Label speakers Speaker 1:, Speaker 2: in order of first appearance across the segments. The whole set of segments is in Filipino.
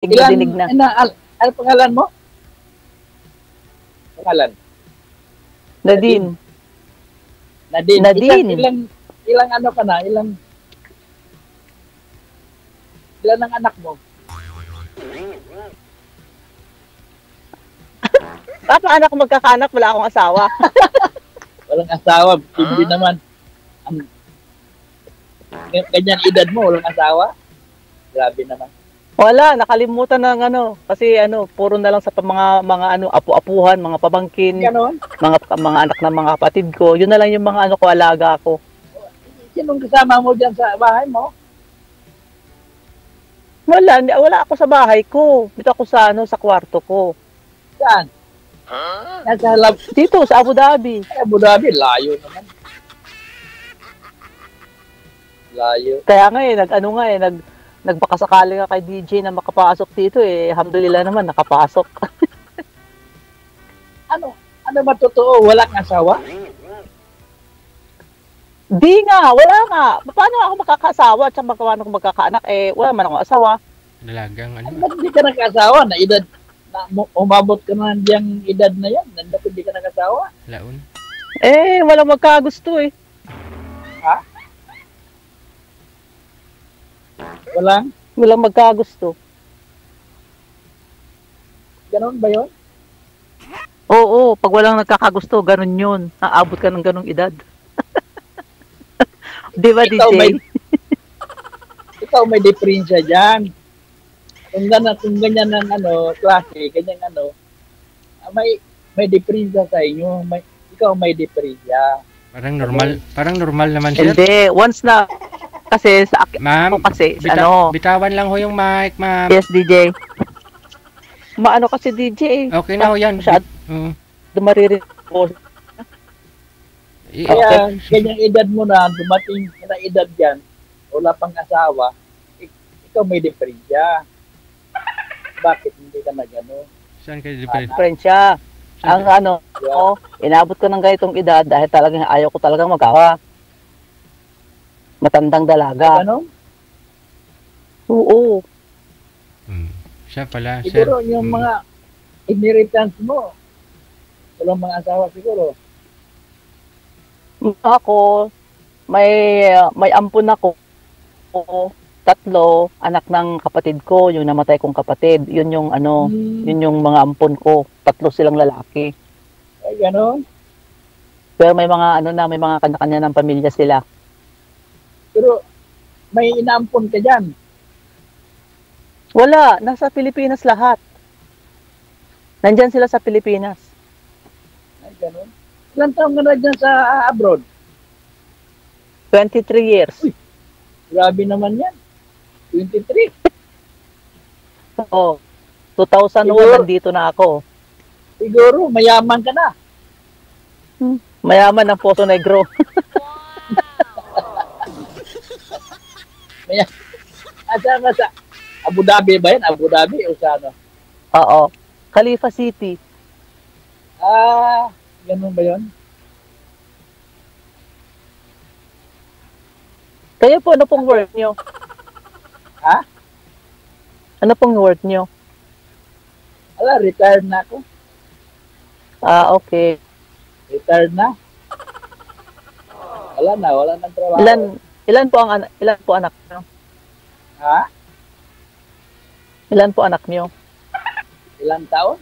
Speaker 1: Dinig na.
Speaker 2: Ano pangalan mo? Pangalan?
Speaker 1: Nadine.
Speaker 2: Nadine. Ilang ano ka na? Ilan ang anak mo?
Speaker 1: Paano anak ko magkakaanak? Wala akong asawa.
Speaker 2: Walang asawa. Hindi naman. Ganyan edad mo, walang asawa? Grabe naman.
Speaker 1: Wala, nakalimutan ng kasi puro na lang sa mga apu-apuhan, mga pamangkin,
Speaker 2: Ganon?
Speaker 1: mga anak ng mga kapatid ko. Yun na lang yung mga ko, alaga ko.
Speaker 2: Sinong kasama mo diyan sa bahay mo?
Speaker 1: Wala ako sa bahay ko. Dito ako sa sa kwarto ko.
Speaker 2: Saan? Nasa
Speaker 1: dito sa Abu Dhabi.
Speaker 2: Abu Dhabi, layo naman. Layo.
Speaker 1: Kaya nga nagbakasakali nga kay DJ na makapasok dito alhamdulillah naman nakapasok.
Speaker 2: Ano ba totoo? Walang asawa?
Speaker 1: Di nga, wala nga. Paano ako makakasawa at paano ako magkakaanak? Wala man akong asawa.
Speaker 3: Dalagang
Speaker 2: Ba't hindi ka nag-asawa? Na edad, umabot ka na diyang edad na yan. Nandap hindi ka nag-asawa?
Speaker 3: Laon.
Speaker 1: Walang magkagusto
Speaker 2: Ha?
Speaker 1: Walang magkagusto.
Speaker 2: Ganon ba yun?
Speaker 1: Oo, pag walang nagkakagusto, ganun yun. Naabot ka ng ganung edad. Di ba, DJ?
Speaker 2: Ikaw may diferensya dyan. Kung ganyan ng klase, ganyan may diferensya sa inyo. Ikaw may diferensya.
Speaker 3: Parang normal naman siya.
Speaker 1: Hindi, once na kasi sa akin
Speaker 3: Ma'am,
Speaker 1: kasi
Speaker 3: bitawan lang ho yung mic, ma'am.
Speaker 1: Yes, DJ. Maano kasi DJ
Speaker 3: Okay na ho yan.
Speaker 1: Dumaririn ko.
Speaker 2: Kaya ganyang edad mo na, dumating na edad yan, wala pang asawa, ikaw may diferensya. Bakit hindi ka na gano'n?
Speaker 3: Saan kayo diferensya?
Speaker 1: Diferensya. Ang inabot ko ng ganitong edad dahil talagang ayaw ko talagang magawa. Matandang dalaga.
Speaker 2: Ano?
Speaker 1: Oo.
Speaker 3: Siya pala.
Speaker 2: Siguro yung mga inheritance mo, walang mga asawa siguro.
Speaker 1: Ako, may ampun ako. 3 anak ng kapatid ko, yung namatay kong kapatid. Yun yung yun yung mga ampun ko. 3 silang lalaki.
Speaker 2: Ay, gano'n?
Speaker 1: Pero may mga may mga kanya-kanya ng pamilya sila.
Speaker 2: Pero may inaampon ka dyan.
Speaker 1: Wala, nasa Pilipinas lahat. Nandyan sila sa Pilipinas.
Speaker 2: Ay, gano'n. Ilang taong ka na dyan sa abroad?
Speaker 1: 23 years.
Speaker 2: Uy, grabe naman yan. 23.
Speaker 1: Oo. 2001, nandito na ako.
Speaker 2: Siguro, mayaman ka na.
Speaker 1: Mayaman ng Poso Negro.
Speaker 2: Asa ka sa Abu Dhabi ba yan? Abu Dhabi o sa ano?
Speaker 1: Oo. Khalifa City.
Speaker 2: Ganun ba yun?
Speaker 1: Kayo po, ano pong work nyo?
Speaker 2: Ha?
Speaker 1: Ano pong work nyo?
Speaker 2: Wala, retired na ako.
Speaker 1: Okay.
Speaker 2: Retired na. Wala nang trabaho.
Speaker 1: Ilan po anak nyo?
Speaker 2: Ha?
Speaker 1: Ilan po anak nyo?
Speaker 2: Ilang taon?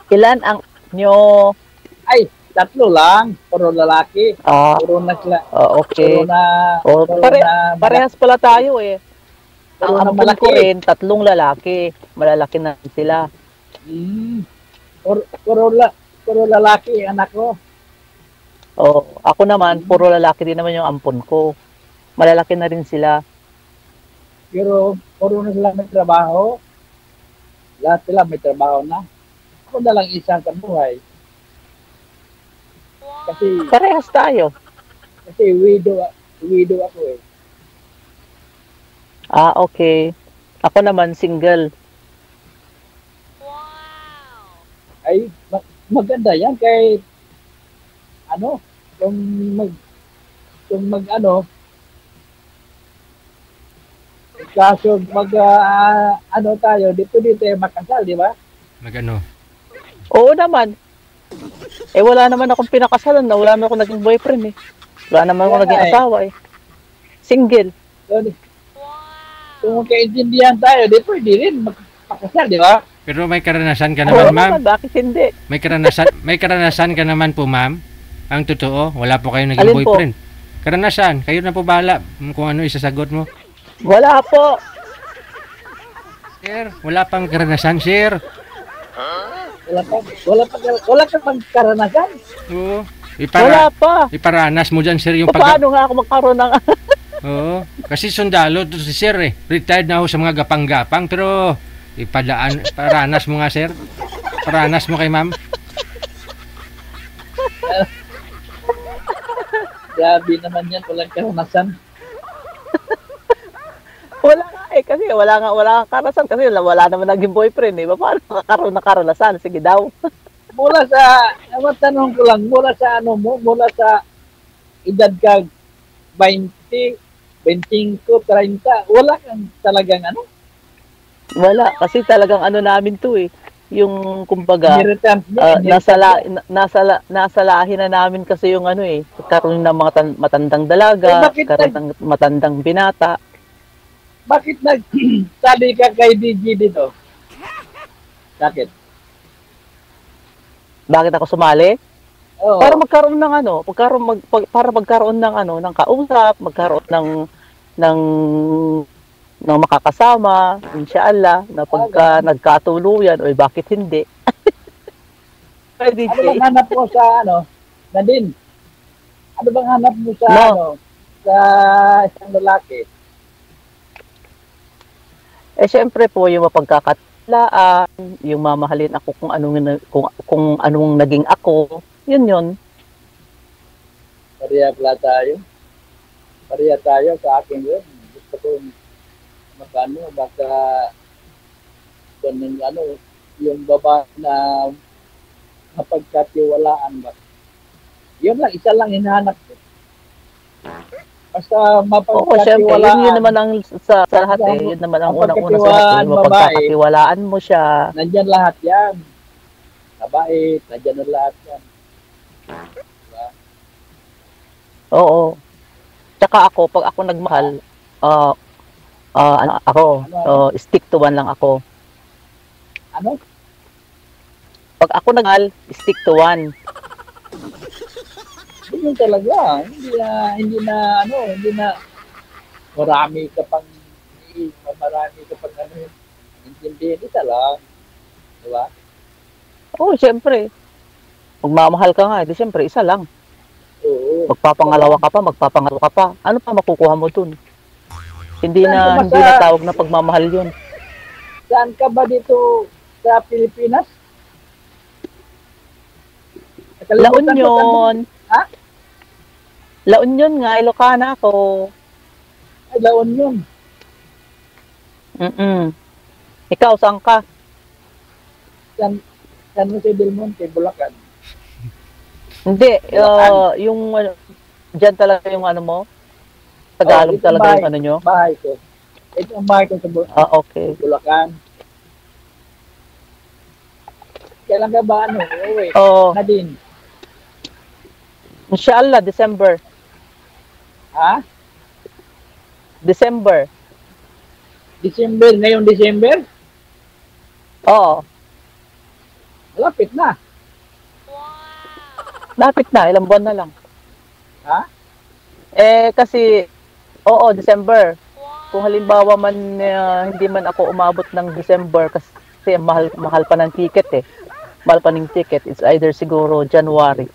Speaker 1: Ilan ang nyo?
Speaker 2: Ay, 3 lang. Puro lalaki. Puro na
Speaker 1: okay. Parehas pala tayo Ang ampun ko rin, 3 lalaki. Malalaki na sila.
Speaker 2: Puro lalaki anak ko.
Speaker 1: Ako naman, puro lalaki din naman yung ampun ko. Malalaki na rin sila.
Speaker 2: Pero puro na sila may trabaho. Lahat sila may trabaho na. Ako na lang isang kabuhay. Kasi
Speaker 1: parehas tayo.
Speaker 2: Kasi widow ako
Speaker 1: Okay. Ako naman single.
Speaker 2: Ay, maganda yan kay kung Kaso ano tayo, dito makasal, di ba?
Speaker 3: Mag-ano?
Speaker 1: Oo naman. Wala naman akong pinakasalan na. Wala naman akong naging boyfriend eh. Wala naman akong
Speaker 2: Kaya
Speaker 1: naging
Speaker 2: nga eh.
Speaker 1: asawa eh. Single.
Speaker 2: So, kung magkaintindihan tayo, di pwede rin magpakasal, di ba?
Speaker 3: Pero may karanasan ka
Speaker 1: Oo
Speaker 3: naman, ma'am.
Speaker 1: naman, bakit hindi?
Speaker 3: May karanasan ka naman po, ma'am. Ang totoo, wala po kayo naging
Speaker 1: Alin po?
Speaker 3: boyfriend. Karanasan, kayo na po bahala kung ano isasagot mo.
Speaker 1: Wala po.
Speaker 3: Sir, wala pang karanasan, sir.
Speaker 2: Wala kang magkaranasan.
Speaker 3: Oo.
Speaker 1: Wala pa.
Speaker 3: Iparanas mo dyan, sir, yung
Speaker 1: Paano nga ako magkaroon ng...
Speaker 3: Oo. Kasi sundalo to si sir eh. Retired na ako sa mga gapang-gapang, pero paranas mo nga, sir. Paranas mo kay ma'am.
Speaker 2: Grabe naman yan, walang karanasan.
Speaker 1: Wala nga eh, kasi wala nga karanasan kasi wala naman naging boyfriend eh. Paano makakaroon ng karanasan? Sige daw.
Speaker 2: Mula sa, tanong ko lang, mula sa mula sa edad ka 20, 25, 30, wala kang talagang
Speaker 1: Wala, kasi talagang namin to eh. Yung kumbaga,
Speaker 2: inheritance
Speaker 1: nasa lahi na namin kasi yung karoon ng mga matandang dalaga,
Speaker 2: bakit
Speaker 1: karoon ng matandang binata.
Speaker 2: Bakit nagsabi ka kay DJ dito? Bakit?
Speaker 1: Bakit ako sumali?
Speaker 2: Oo.
Speaker 1: Para magkaroon ng para magkaroon ng ng kausap, magkaroon ng makakasama, inshallah, na pagka nagkatuluyan, o bakit hindi?
Speaker 2: Ano bang hanap mo sa Nadine? Ano bang hanap mo sa sa isang lalaki?
Speaker 1: Siyempre po yung mapagkakatiwalaan, yung mamahalin ako kung anong naging ako, yun.
Speaker 2: Pareha tayo sa akin yun. Gusto ko baka yung babae na mapagkatiwalaan ba. Yun lang, isa lang hinahanap ko. Basta
Speaker 1: Oo, syempre, yun naman ang sa lahat eh. Yun naman ang unang-una sa lahat. Yung mapagkakatiwalaan mo siya.
Speaker 2: Nandyan lahat yan. Mabait, nandyan na lahat yan. Diba?
Speaker 1: Oo. Tsaka ako, pag ako nagmahal, stick to one lang ako.
Speaker 2: Ano?
Speaker 1: Pag ako nagmahal, stick to one.
Speaker 2: Yun talaga. Hindi na marami ka pang intindihin. Isa lang. Diba?
Speaker 1: Oo, syempre. Magmamahal ka nga, di syempre, isa lang.
Speaker 2: Oo.
Speaker 1: Magpapangalawa ka pa. Ano pa makukuha mo dun? Hindi na tawag na pagmamahal yun.
Speaker 2: Saan ka ba dito sa Pilipinas?
Speaker 1: La Union.
Speaker 2: Ha?
Speaker 1: La Union nga, Ilocana ako.
Speaker 2: Ay, La Union.
Speaker 1: Ikaw, saan ka?
Speaker 2: San Jose del Monte, Bulacan.
Speaker 1: Hindi, yung dyan talaga yung mo? Tagalog talaga yung nyo?
Speaker 2: Bahay ko. Ito ang bahay ko sa
Speaker 1: okay.
Speaker 2: Bulacan. Kailan ka ba uwi? Nadine?
Speaker 1: Inshallah, December.
Speaker 2: Ha?
Speaker 1: December.
Speaker 2: Ngayong December?
Speaker 1: Oo.
Speaker 2: Lapit na.
Speaker 1: Lapit na, ilang buwan na lang.
Speaker 2: Ha?
Speaker 1: Kasi, December. Kung halimbawa man, hindi man ako umabot ng December kasi mahal pa ng ticket eh. Mahal pa ng ticket. It's either siguro January,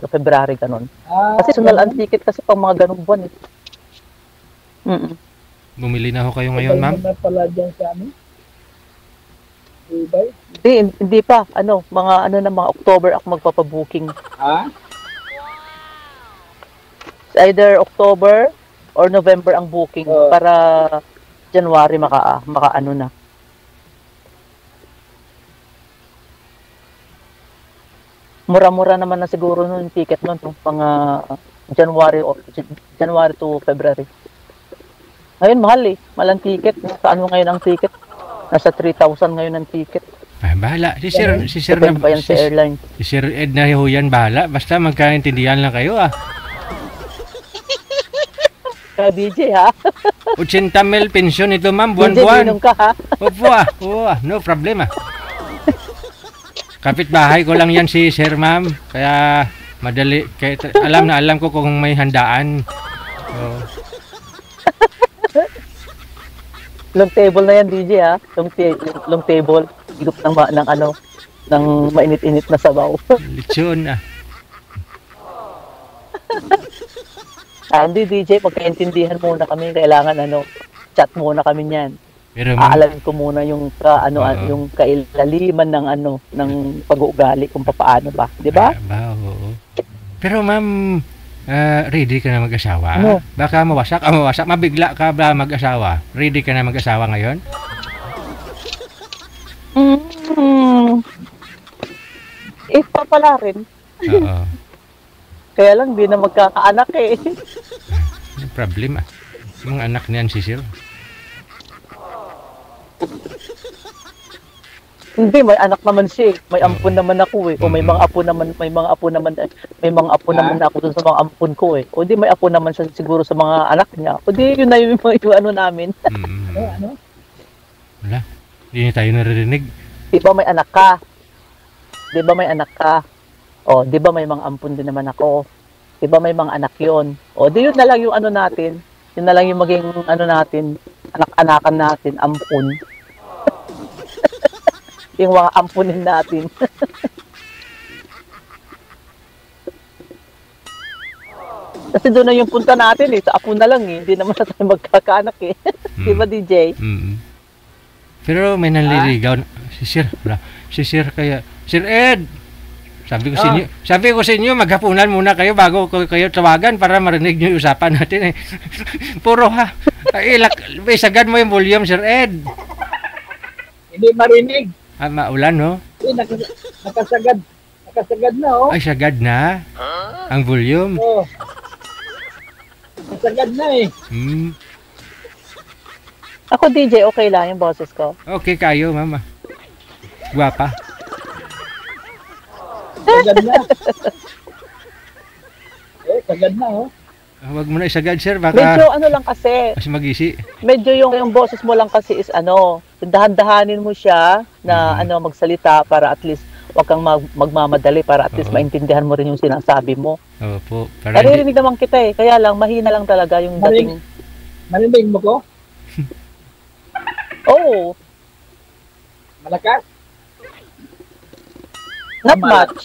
Speaker 1: February, ganun. Kasi sunal ang ticket kasi pang mga ganung buwan eh.
Speaker 3: Bumili na ho kayo ngayon, ma'am?
Speaker 2: Ano pala dyan sa Dubai?
Speaker 1: Hindi pa. Mga October ako magpapabooking.
Speaker 2: Ha?
Speaker 1: Either October or November ang booking para January maka na. Mura-mura naman na siguro yung ticket nun, mga January to February. Ngayon, mahal eh. Mahal ang ticket. Sa ano ngayon ang ticket? Nasa 3,000 ngayon ang ticket.
Speaker 3: Ay, bahala. Si Sir
Speaker 1: Depende pa yan sa airline.
Speaker 3: si Sir Ed na ho yan, bahala. Basta magkaintindihan lang kayo, ah.
Speaker 1: Kaya DJ ha?
Speaker 3: 80 mil pensyon ito, ma'am,
Speaker 1: DJ,
Speaker 3: buwan-buwan.
Speaker 1: minum ka ha?
Speaker 3: Opo, no problema. Kapitbahay ko lang yan si Sir, ma'am. Kaya madali. Kaya, alam ko kung may handaan. Oh.
Speaker 1: Long table na yan, DJ ha? Long table. Higop ng ano, ng mainit-init na sabaw.
Speaker 3: Lechon, ah.
Speaker 1: Hindi, DJ, pagkaintindihan muna kami. Kailangan, chat muna kami niyan.
Speaker 3: Pero, ma'am,
Speaker 1: Aalamin ko muna yung yung kailaliman ng ng pag-uugali kung paano ba, 'di ba?
Speaker 3: Oo. Pero ma'am, ready ka na mag-asawa?
Speaker 1: Ano?
Speaker 3: Baka mawasak, mabigla ka ba mag-asawa? Ready ka na mag-asawa ngayon?
Speaker 1: Pa pala rin.
Speaker 3: Oo.
Speaker 1: Kaya lang di na magkakaanak eh.
Speaker 3: May problema. Yung anak niyan si Sir.
Speaker 1: Hindi, may anak naman siya. May ampun naman ako eh. O may mga apo naman, may mga apo naman ako dun sa mga ampun ko eh. O di may apo naman siya siguro sa mga anak niya. O di yun na yung ano namin.
Speaker 2: Ano?
Speaker 3: Wala. Hindi tayo naririnig.
Speaker 1: Di ba may anak ka? Di ba may anak ka? O, di ba may mga ampun din naman ako? Di ba may mga anak yon? O, di yun na lang yung ano natin. Yun na lang yung maging ano natin, anak-anakan natin, ampun. Yung mga ampunin natin. Kasi doon na yung punta natin eh. Sa apo na lang eh. Hindi naman na tayo magkakaanak eh. Di ba, DJ?
Speaker 3: Pero may nanliligaw. Si Sir, wala. Si Sir kaya. Sir Ed! Sabi ko sa inyo, maghapunan muna kayo bago kayo tawagan para marinig niyo yung usapan natin eh. Puro ha. Sagad mo yung volume, Sir Ed.
Speaker 2: Hindi marinig.
Speaker 3: Maulan, no?
Speaker 2: Nakasagad na, oh.
Speaker 3: Ay, sagad na? Ang volume?
Speaker 2: Oh. Nakasagad na eh.
Speaker 1: Ako, DJ, okay lang yung boses ko.
Speaker 3: Okay kayo, mama. Guwapa.
Speaker 2: Sagad na. Sagad na, oh.
Speaker 3: Huwag mo na isagad, sir. Baka
Speaker 1: Medyo ano lang kasi,
Speaker 3: mas mag-isi.
Speaker 1: medyo yung boses mo lang kasi is dahan-dahanin mo siya na magsalita para at least wag kang magmamadali para at least
Speaker 3: Oo.
Speaker 1: maintindihan mo rin yung sinasabi mo.
Speaker 3: Opo. Para hindi,
Speaker 1: Naririnig naman kita eh, kaya lang mahina lang talaga yung dating.
Speaker 2: Marinig mo ko?
Speaker 1: Oh,
Speaker 2: Malakas?
Speaker 1: not
Speaker 2: Tama
Speaker 1: much.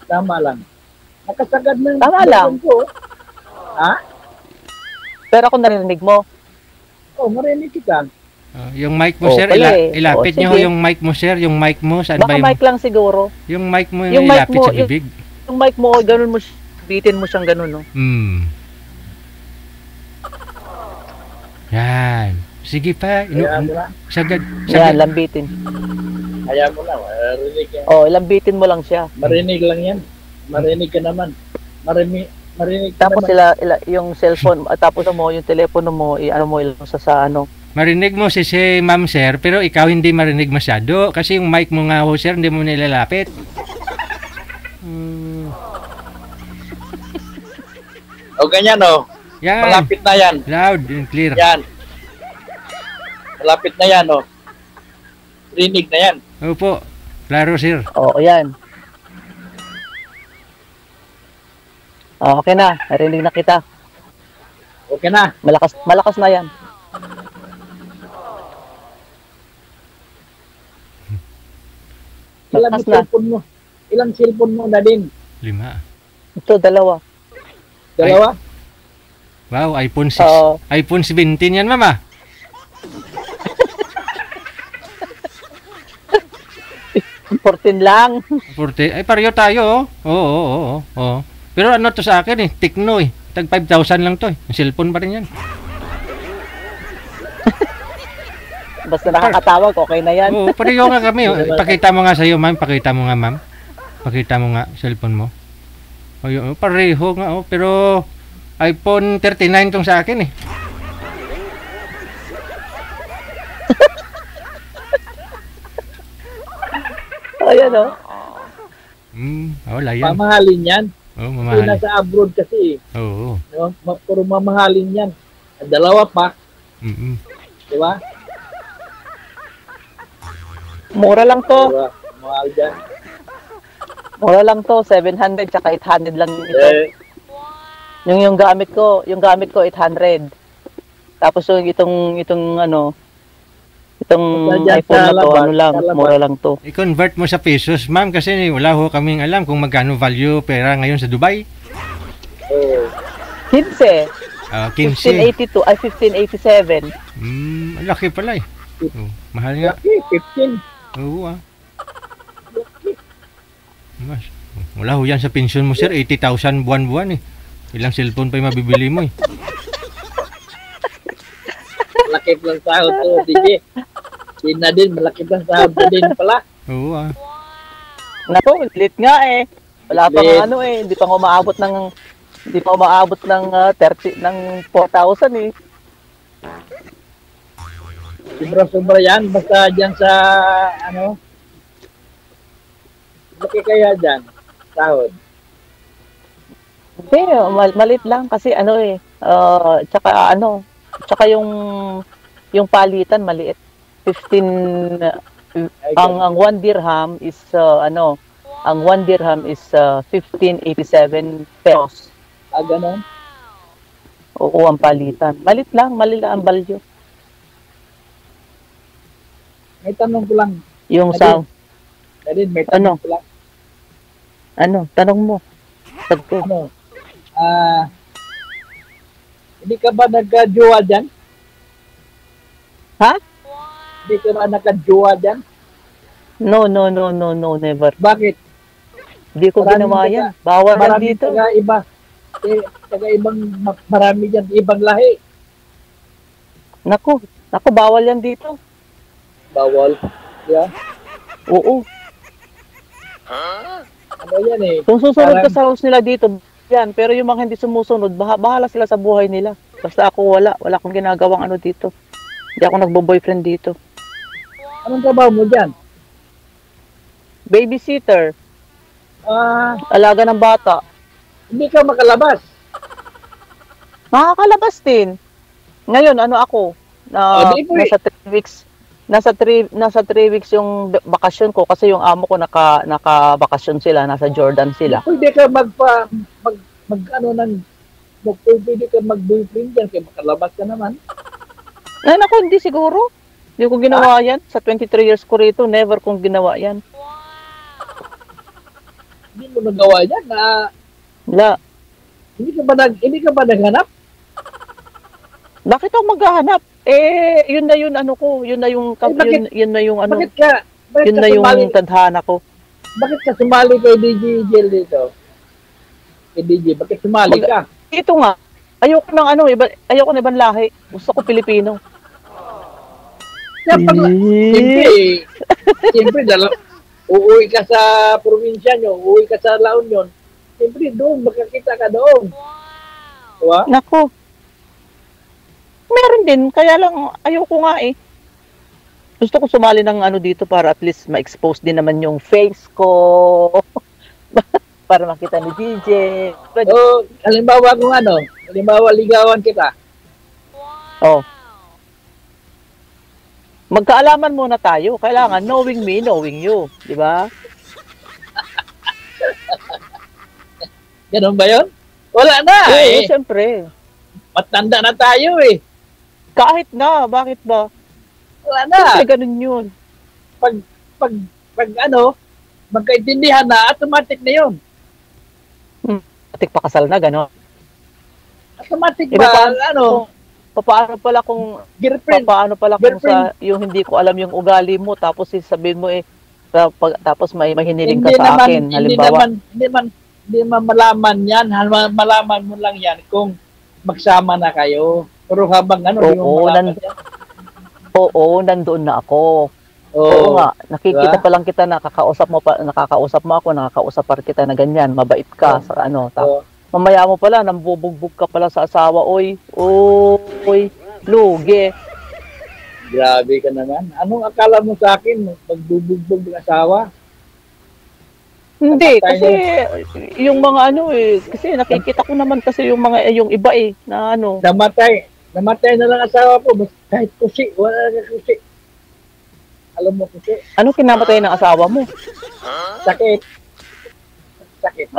Speaker 2: Tama lang. Nakasagad na.
Speaker 1: Tama lang.
Speaker 2: Ko. Ha?
Speaker 1: Pero ako narinig mo.
Speaker 2: Oh, marinig kita.
Speaker 3: yung mic mo,
Speaker 1: Oh,
Speaker 3: sir,
Speaker 1: pala eh.
Speaker 3: ilapit
Speaker 1: Oh,
Speaker 3: niyo
Speaker 1: sige.
Speaker 3: yung mic mo, sir. Yung mic mo, saan ba
Speaker 1: Baka
Speaker 3: yung...
Speaker 1: mic lang siguro.
Speaker 3: Yung mic mo
Speaker 1: Yung
Speaker 3: yung
Speaker 1: mic
Speaker 3: ilapit
Speaker 1: mo,
Speaker 3: sa bibig.
Speaker 1: Yung mic mo, ganun mo, bitin mo siyang ganun, no?
Speaker 3: Yan. Sige pa.
Speaker 2: Kaya mo na.
Speaker 3: Sagad.
Speaker 1: Yan, lambitin.
Speaker 2: Kaya mo na. Marinig yan.
Speaker 1: Oh, lambitin mo lang siya.
Speaker 2: Marinig lang yan. Marinig ka naman. Marinig ka
Speaker 1: Tapos
Speaker 2: naman.
Speaker 1: yung cellphone, tapos mo yung telepono mo, mo ilang sa ano.
Speaker 3: Marinig mo si ma'am, sir, pero ikaw hindi marinig masyado. Kasi yung mic mo nga ho, sir, hindi mo nilalapit.
Speaker 2: O ganyan, oh.
Speaker 3: Yan.
Speaker 2: Malapit na yan.
Speaker 3: Loud and clear.
Speaker 2: Yan. Malapit na yan, oh. Rinig na yan.
Speaker 3: Opo. Klaro, sir.
Speaker 1: Oo, yan. Okay na, narinig na kita.
Speaker 2: Okay na.
Speaker 1: Malakas na yan.
Speaker 2: Ilang
Speaker 1: Malakas na.
Speaker 2: cellphone mo? Ilang cellphone mo na din?
Speaker 3: 5.
Speaker 1: Ito, dalawa.
Speaker 2: Dalawa?
Speaker 3: Wow, iPhone 6.
Speaker 1: Oo.
Speaker 3: iPhone 17 yan, mama.
Speaker 1: Importin lang.
Speaker 3: Ay, pareho tayo, oh. Oo. Pero ano to sa akin eh, Tecno eh. Tag 5,000 lang to eh. Yung cellphone pa rin yan.
Speaker 1: Basta nakakatawag, okay na yan.
Speaker 3: Oo, pareho nga kami. Oh. Pakita mo nga sa'yo, ma'am. Pakita mo nga, ma'am. Pakita mo nga, cellphone mo. Pareho nga, oh. Pero iPhone 39 tong sa akin eh.
Speaker 1: Ayan o.
Speaker 3: Wala yan.
Speaker 2: Mamahalin yan.
Speaker 3: Oo,
Speaker 2: Kasi
Speaker 3: mamahal.
Speaker 2: nasa abroad kasi.
Speaker 3: Oo.
Speaker 2: No? Puro mamahalin yan. Ang dalawa pa.
Speaker 3: Mm.
Speaker 2: Di ba?
Speaker 1: Mura lang to.
Speaker 2: Diba? Mahal dyan.
Speaker 1: Mura lang to. 700 tsaka 800 lang ito.
Speaker 2: Eh,
Speaker 1: Yung gamit ko 800. Tapos yung itong
Speaker 2: Basta dyan
Speaker 1: iPhone
Speaker 2: sa
Speaker 1: na to,
Speaker 2: labas,
Speaker 1: ano lang,
Speaker 2: sa labas.
Speaker 1: mura lang to.
Speaker 3: I-convert mo sa pesos, ma'am, kasi wala ho kaming alam kung magkano value pera ngayon sa Dubai.
Speaker 2: oh.
Speaker 1: 15.
Speaker 3: 15.
Speaker 1: 1582, ay 1587.
Speaker 3: Ang laki pala eh. Mahal nga.
Speaker 2: Okay, 15.
Speaker 3: Oo Mas, wala ho yan sa pensyon mo, sir. 80,000 buwan-buwan eh. Ilang cellphone pa yung mabibili mo eh.
Speaker 2: Malaki lang sahod to, DJ. Di na din, malaki lang sahod na din pala.
Speaker 3: Oo
Speaker 1: Naku, lit nga eh. Wala pa
Speaker 2: Lit.
Speaker 1: nga hindi pa ako umaabot ng 30 ng 4,000 eh.
Speaker 2: Sobra-sobra yan. Basta dyan sa, malaki kaya dyan, sahod.
Speaker 1: Hindi, malit lang kasi tsaka yung palitan maliit. 15 ang 1 dirham is ang 1 dirham is 1587 pesos.
Speaker 2: Ganon.
Speaker 1: Oo, ang palitan. Malit lang ang value.
Speaker 2: May tanong ko lang.
Speaker 1: Yung
Speaker 2: Adin.
Speaker 1: sa
Speaker 2: May tanong ko lang.
Speaker 1: tanong mo. Sagot ko.
Speaker 2: Hindi ka ba nagka-jowa dyan?
Speaker 1: Ha?
Speaker 2: Hindi ka ba nagka-jowa dyan?
Speaker 1: No, never.
Speaker 2: Bakit?
Speaker 1: Hindi ko
Speaker 2: Maraming
Speaker 1: ginawa
Speaker 2: taga-
Speaker 1: yan. Bawal yan
Speaker 2: Marami
Speaker 1: dito.
Speaker 2: taga-iba. Taga-ibang marami dyan, ibang lahi.
Speaker 1: Naku, bawal yan dito.
Speaker 2: Bawal. Yeah.
Speaker 1: Oo.
Speaker 2: Ano yan eh.
Speaker 1: Kung susunod ka
Speaker 2: Parang-
Speaker 1: sa rules nila dito, yan. Pero yung mga hindi sumusunod, bahala sila sa buhay nila. Basta ako wala akong ginagawang dito. Hindi ako nagbo-boyfriend dito.
Speaker 2: Anong trabaho mo dyan?
Speaker 1: Babysitter, alaga ng bata.
Speaker 2: Hindi ka makalabas.
Speaker 1: Makakalabas din. Ngayon, ako,
Speaker 2: Di po eh.
Speaker 1: nasa 3 weeks yung bakasyon ko kasi yung amo ko naka-bakasyon sila, nasa Jordan sila.
Speaker 2: Pwede ka pwede ka mag-boyfriend dyan kaya makalabas ka naman.
Speaker 1: Ay, naku, hindi siguro. Hindi ko ginawa yan. Sa 23 years ko rito, never kong ginawa yan.
Speaker 2: Hindi mo nagawa yan na
Speaker 1: Wala.
Speaker 2: hindi ka ba naghanap?
Speaker 1: Bakit ako maghahanap? Yun na yun yun na yung yun na yung
Speaker 2: Bakit ka
Speaker 1: yun na
Speaker 2: sumali?
Speaker 1: yung tadhana ko.
Speaker 2: Bakit ka sumali kay DJ Jel dito? Kay DJ, bakit sumali ka?
Speaker 1: Ito nga, ayoko ng ibang lahi. Gusto ko Pilipino.
Speaker 2: Siyempre, uuwi ka sa probinsya nyo, uuwi ka sa La Union, siyempre doon, makakita ka doon. Diba?
Speaker 1: Nako. Meron din, kaya lang ayoko nga eh. Gusto ko sumali ng dito para at least ma-expose din naman yung face ko. Para makita ni DJ.
Speaker 2: O, halimbawa ligawan kita.
Speaker 1: Oh. Magkaalaman muna tayo. Kailangan knowing me, knowing you. Di ba?
Speaker 2: Ganun ba yun? Wala na
Speaker 1: Oo, siyempre.
Speaker 2: Matanda na tayo eh.
Speaker 1: Kahit na, bakit ba?
Speaker 2: Wala na.
Speaker 1: Siyempre, ganun yun.
Speaker 2: Pag magkaintindihan na, automatic na yun.
Speaker 1: Atik pakasal na, gano'n.
Speaker 2: Automatic
Speaker 1: Iba
Speaker 2: ba,
Speaker 1: paano pala kung
Speaker 2: girlfriend.
Speaker 1: sa yung hindi ko alam yung ugali mo tapos sabihin mo tapos may mahiniling ka
Speaker 2: Hindi
Speaker 1: sa
Speaker 2: naman,
Speaker 1: akin, halimbawa.
Speaker 2: Hindi naman malaman yan. Malaman mo lang yan kung magsama na kayo. Pero habang di mo malaman yan.
Speaker 1: Oo, nandoon na ako.
Speaker 2: Oo.
Speaker 1: Oo nga, nakikita
Speaker 2: Diba?
Speaker 1: pa lang kita, nakakausap mo ako, nakakausap pa rin kita na ganyan, mabait ka sa
Speaker 2: Oo.
Speaker 1: mamaya mo pala, nambubugbog ka pala sa asawa, oy, lugi.
Speaker 2: Grabe ka naman. Anong akala mo sa akin? Magbubugbog ng asawa?
Speaker 1: Hindi,
Speaker 2: Namatay
Speaker 1: kasi yung mga ano eh, kasi nakikita ko naman kasi yung mga yung iba eh na ano.
Speaker 2: Namatay na lang asawa ko. Kahit kusi, wala na kusi. Alam mo kusi,
Speaker 1: Ano kinamatay ng asawa mo?
Speaker 2: sakit. Sakit.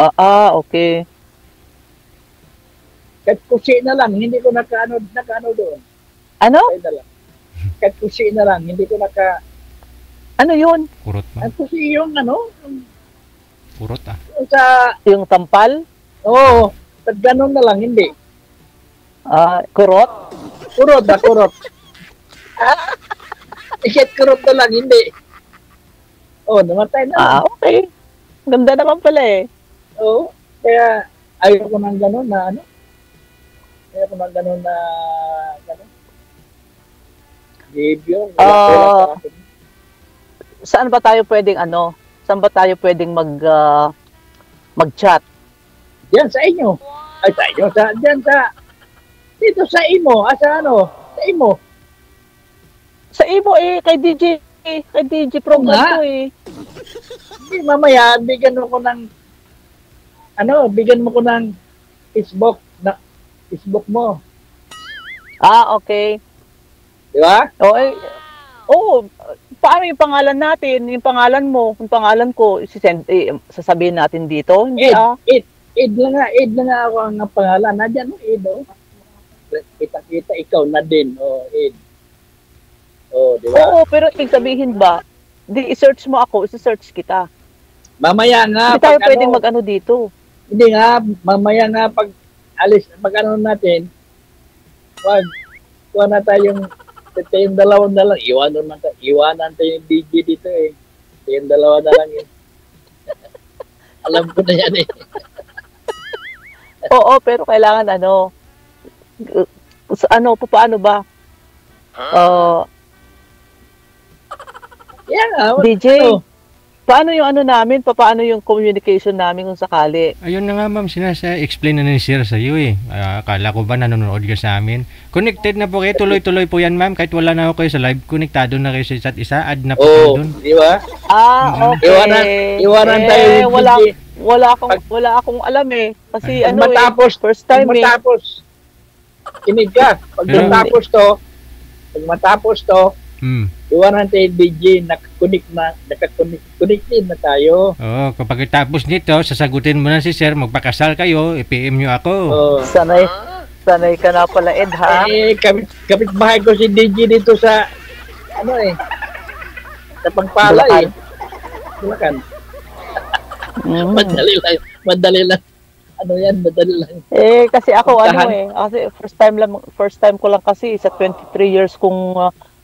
Speaker 1: Okay.
Speaker 2: Kahit kusi na lang, hindi ko nakaano doon.
Speaker 1: Ano?
Speaker 2: Kaya na lang. Kahit kusi na lang, hindi ko
Speaker 1: Ano yun?
Speaker 3: Kurot mo.
Speaker 2: Ang kusi yung
Speaker 3: Kurot ah.
Speaker 2: yung sa,
Speaker 1: Yung tampal?
Speaker 2: pag ganun na lang, hindi.
Speaker 1: Kurot?
Speaker 2: Kurot. Ikit kurot na lang, hindi. Namatay na lang.
Speaker 1: Okay. Ganda naman pala eh.
Speaker 2: Kaya ayaw ko ng ganun na Ayaw ko ng ganun na behavior.
Speaker 1: Ah. Saan ba tayo pwedeng mag-chat?
Speaker 2: Diyan sa inyo. Ay, sa inyo. Dito sa imo. Sa imo.
Speaker 1: Sa Ibo eh, kay DJ program
Speaker 2: nga.
Speaker 1: ko eh.
Speaker 2: Hindi, mamaya, bigyan mo ko ng Facebook mo.
Speaker 1: Okay.
Speaker 2: Di ba?
Speaker 1: Paano yung pangalan natin? Yung pangalan mo, yung pangalan ko, sasabihin natin dito? Hindi
Speaker 2: Ed lang nga ako ang pangalan. Nadyan, Ed, Kita-kita, ikaw na din, Ed. Di ba?
Speaker 1: Oo, pero ibig sabihin ba, i-search mo ako, i-search kita.
Speaker 2: Mamaya nga,
Speaker 1: Hindi tayo pwedeng mag-ano dito.
Speaker 2: Hindi nga, mamaya nga pag natin, kuha na tayong dalawang na lang, iwanan tayo yung DJ dito eh. Yung dalawa na lang eh. Alam ko na yan eh.
Speaker 1: Oo, pero kailangan paano ba? DJ, paano yung namin? Paano yung communication namin kung sakali?
Speaker 3: Ayun na nga ma'am, explain na ni Sir sa iyo eh. Akala ko ba nanonood ka sa amin? Connected na po kayo, tuloy-tuloy po yan ma'am. Kahit wala na ako kayo sa live, konektado na kayo sa isa't isa. Add na po kayo dun.
Speaker 2: Di ba?
Speaker 1: Okay.
Speaker 2: Iwanan tayo yung
Speaker 1: wala akong alam eh. Kasi first time kinig ka. Pag matapos to, iwanan tayo DJ, nakakonected na tayo.
Speaker 3: Kapag tapos nito, sasagutin mo na si Sir, magpakasal kayo, i-PM nyo ako.
Speaker 1: Sanay ka na pala, Ed, ha?
Speaker 2: Kapit bahay ko si DJ dito sa sa Pangpala eh. Bulacan. Madali lang. Madali lang.
Speaker 1: Kasi ako kasi first time ko lang kasi sa 23 years kong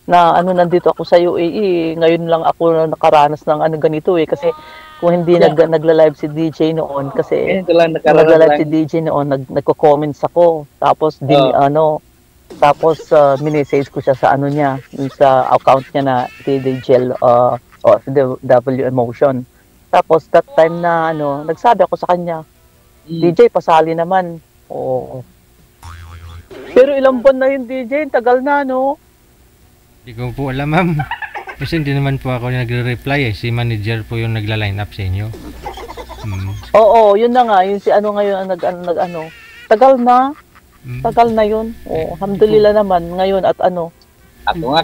Speaker 1: nandito ako sa UAE, ngayon lang ako nakaranas ng ganito eh, kasi kung hindi nagla-live si DJ noon, kasi nagla-live si DJ noon, nagko-comments ako, tapos minisage ko siya sa niya, sa account niya na DJ W Emotion. Tapos that time na nagsabi ako sa kanya, DJ, pasali naman. Pero ilang buwan na yung DJ, tagal na, no?
Speaker 3: Hindi ko po alam, ma'am. Kasi hindi naman po ako nagre-reply eh. Si manager po yung nagla-line up sa inyo.
Speaker 1: Oo, yun na nga. Yung si ngayon nag-ano. Tagal na. Tagal na yun. Alhamdulillah naman. Ngayon at Ako
Speaker 2: nga,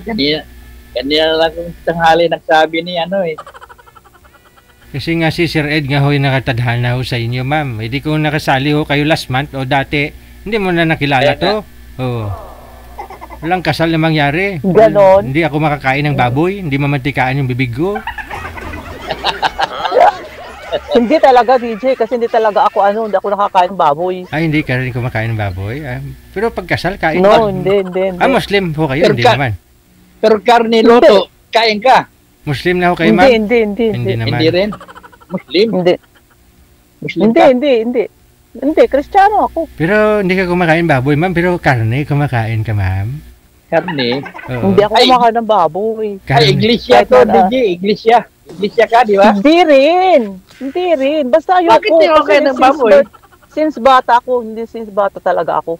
Speaker 2: kanina lang kung tanghali nagsabi ni
Speaker 3: Kasi nga si Sir Ed nga ho'y nakatadhana ho sa inyo, ma'am. Hindi ko nakasali ho kayo last month o dati. Hindi mo na nakilala to. Walang kasal na mangyari.
Speaker 1: Ganon.
Speaker 3: Hindi ako makakain ng baboy. Hindi mamantikaan yung bibig ko.
Speaker 1: Hindi talaga, DJ. Kasi hindi talaga ako hindi ako nakakain baboy.
Speaker 3: Ay, hindi ka rin kumakain ng baboy. Pero pag kasal, kain
Speaker 1: No,
Speaker 3: ka.
Speaker 1: hindi.
Speaker 3: Muslim ho kayo? Hindi naman.
Speaker 2: Pero karne loto, kain ka.
Speaker 3: Muslim na ho kayo, ma'am?
Speaker 1: Hindi
Speaker 3: naman.
Speaker 2: Hindi rin. Muslim?
Speaker 1: Hindi. Hindi, Kristiyano ako.
Speaker 3: Pero hindi ka kumakain baboy, ma'am. Pero karne, kumakain ka, ma'am.
Speaker 2: Karne?
Speaker 1: Hindi ako kumakain ng baboy.
Speaker 2: Ay, iglesia to, DJ. Iglesia ka, di ba?
Speaker 1: Hindi rin. Basta ayoko.
Speaker 2: Bakit di okay ng baboy?
Speaker 1: Since bata talaga ako.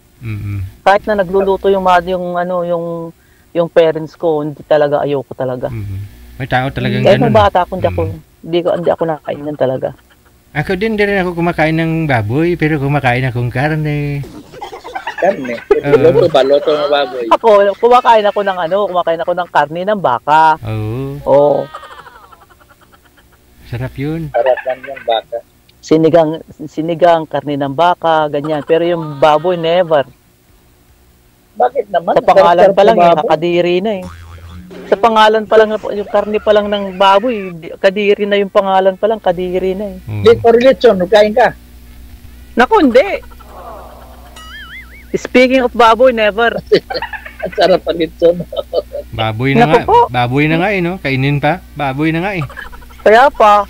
Speaker 1: Kahit na nagluluto yung parents ko, hindi talaga ayoko talaga.
Speaker 3: May tao talagang
Speaker 1: kahit
Speaker 3: ganun.
Speaker 1: Kahit bata ako, hindi ako nakakain talaga.
Speaker 3: Ako din rin ako kumakain ng baboy, pero kumakain akong karne.
Speaker 2: Karne.
Speaker 3: Oo.
Speaker 2: Luto ng baboy.
Speaker 1: Ako, kumakain ako ng karne ng baka.
Speaker 3: Oo,
Speaker 1: Oo.
Speaker 3: sarap yun.
Speaker 2: Sarap lang yung baka.
Speaker 1: Sinigang, karne ng baka, ganyan. Pero yung baboy, never.
Speaker 2: Bakit naman?
Speaker 1: Sa pangalan
Speaker 2: Sarap-sarap
Speaker 1: pa lang,
Speaker 2: ng baboy.
Speaker 1: nakadiri na eh. Sa pangalan pa lang, yung karne pa lang ng baboy, kadiri na yung pangalan pa lang, kadiri na eh.
Speaker 3: Oo.
Speaker 2: Di, for lechon, kain ka.
Speaker 1: Naku, hindi. Speaking of baboy, never.
Speaker 2: Ang sarap ang lechon.
Speaker 3: Baboy na
Speaker 1: Naku
Speaker 3: nga.
Speaker 1: po.
Speaker 3: Baboy na nga no? Kainin pa. Baboy na nga eh.
Speaker 1: Kaya pa,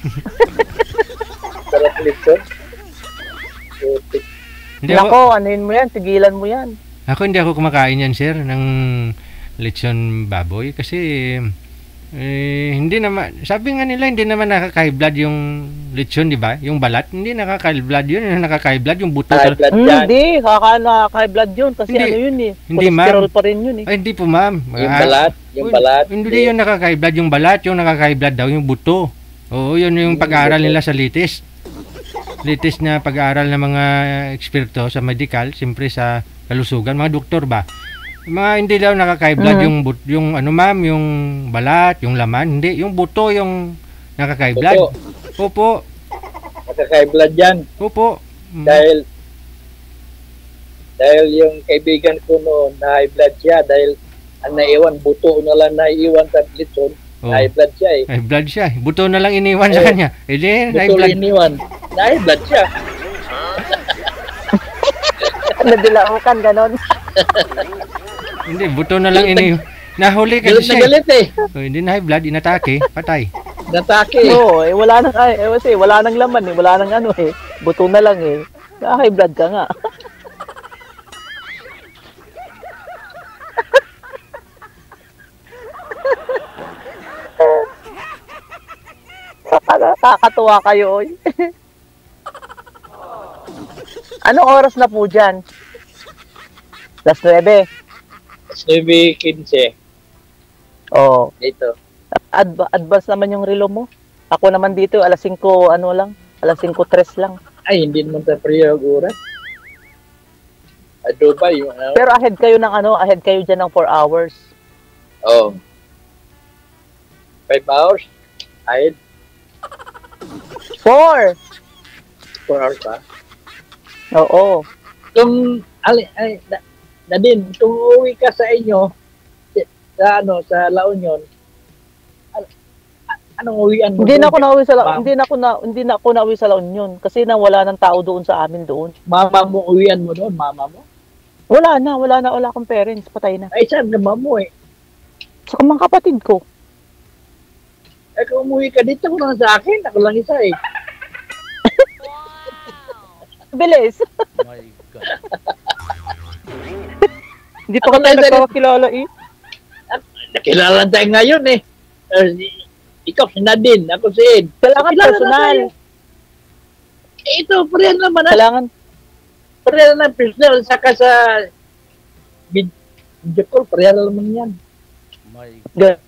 Speaker 2: Sarap lechon. Putik.
Speaker 3: Hindi ako,
Speaker 1: nako, anuhin mo yan, tigilan mo yan.
Speaker 3: hindi ako kumakain yan, sir, ng lechon baboy. Kasi, hindi naman, sabi nga nila, hindi naman nakaka-high blood yung lechon, di ba? Yung balat, hindi nakaka-high blood yun. Yung nakaka-high blood, yung buto.
Speaker 2: High blood yan.
Speaker 1: Hindi, high blood yun, kasi
Speaker 3: Hindi.
Speaker 1: ano yun eh.
Speaker 3: Hindi, ma'am.
Speaker 1: Cholesterol pa rin yun eh.
Speaker 3: Ay, hindi po, ma'am.
Speaker 2: Yung balat. Yung balat.
Speaker 3: Hindi yung nakaka-high blood, yung balat. Yung nakaka-high blood daw, yung buto. Oo, yun yung pag-aaral nila sa litis. Litis na pag-aaral ng mga eksperto sa medical, siyempre sa kalusugan, mga doktor ba. Mga hindi daw nakaka-high blood yung ano ma'am, yung balat, yung laman, hindi, yung buto yung nakaka-high blood. Opo,
Speaker 2: Nakaka-high blood yan.
Speaker 3: opo.
Speaker 2: Dahil yung kaibigan ko noon, na high blood siya. Dahil ang naiwan, buto na lang naiwan sa lechon.
Speaker 3: Oh.
Speaker 2: High blood siya eh.
Speaker 3: High blood siya. Buto na lang iniwan sa
Speaker 2: Oo.
Speaker 3: kanya. Eh di, high
Speaker 2: Buto
Speaker 3: blood.
Speaker 2: iniwan. Na high blood siya.
Speaker 1: Nadilahukan, ganon.
Speaker 3: Hindi, buto na lang iniwan. Nahuli
Speaker 2: Galit
Speaker 3: kasi
Speaker 2: na
Speaker 3: siya.
Speaker 2: galit eh.
Speaker 3: Oh, hindi na high blood, inatake, patay.
Speaker 2: Natake eh.
Speaker 1: Oo, wala nang, kasi wala nang laman eh, wala nang ano eh. Buto na lang eh. High blood ka nga. Kakatuwa kayo. Oy. Anong oras na po dyan? Las 9.
Speaker 2: 9:15.
Speaker 1: Oh,
Speaker 2: Dito.
Speaker 1: advance naman yung relo mo. Ako naman dito, alas 5, ano lang, alas 5:03 lang.
Speaker 2: Ay, hindi naman sa priya oras. Dubai yung ano.
Speaker 1: Pero ahead kayo dyan ng 4 hours.
Speaker 2: Oh. 5 hours. Ay,
Speaker 1: 4!
Speaker 2: 4 hours pa.
Speaker 1: Oo.
Speaker 2: Kung Nadine, kung uuwi ka sa inyo sa La Union, anong uwian mo?
Speaker 1: Hindi na ako nauwi sa
Speaker 2: Ma'am.
Speaker 1: hindi na ako nauwi sa La Union kasi nawala ng tao doon sa amin doon.
Speaker 2: Mama mo uwian mo doon, mama mo.
Speaker 1: Wala akong parents, patay na.
Speaker 2: Ay, saan naman mo eh?
Speaker 1: Sa mga kapatid ko.
Speaker 2: Eh, kung umuwi ka dito, lang sa akin, ako lang isa eh.
Speaker 1: Bilis.
Speaker 2: My God.
Speaker 1: Hindi pa kami nagkakakilala eh.
Speaker 2: Nakilala tayo ngayon eh. Ikaw si Nadine, ako si Ed.
Speaker 1: Kailangan
Speaker 2: Nakilala na
Speaker 1: personal.
Speaker 2: tayo. Eh, ito, parehan naman na.
Speaker 1: Kailangan
Speaker 2: Parehan na personal. Saka sa video call, parehan naman yan.
Speaker 1: ganun.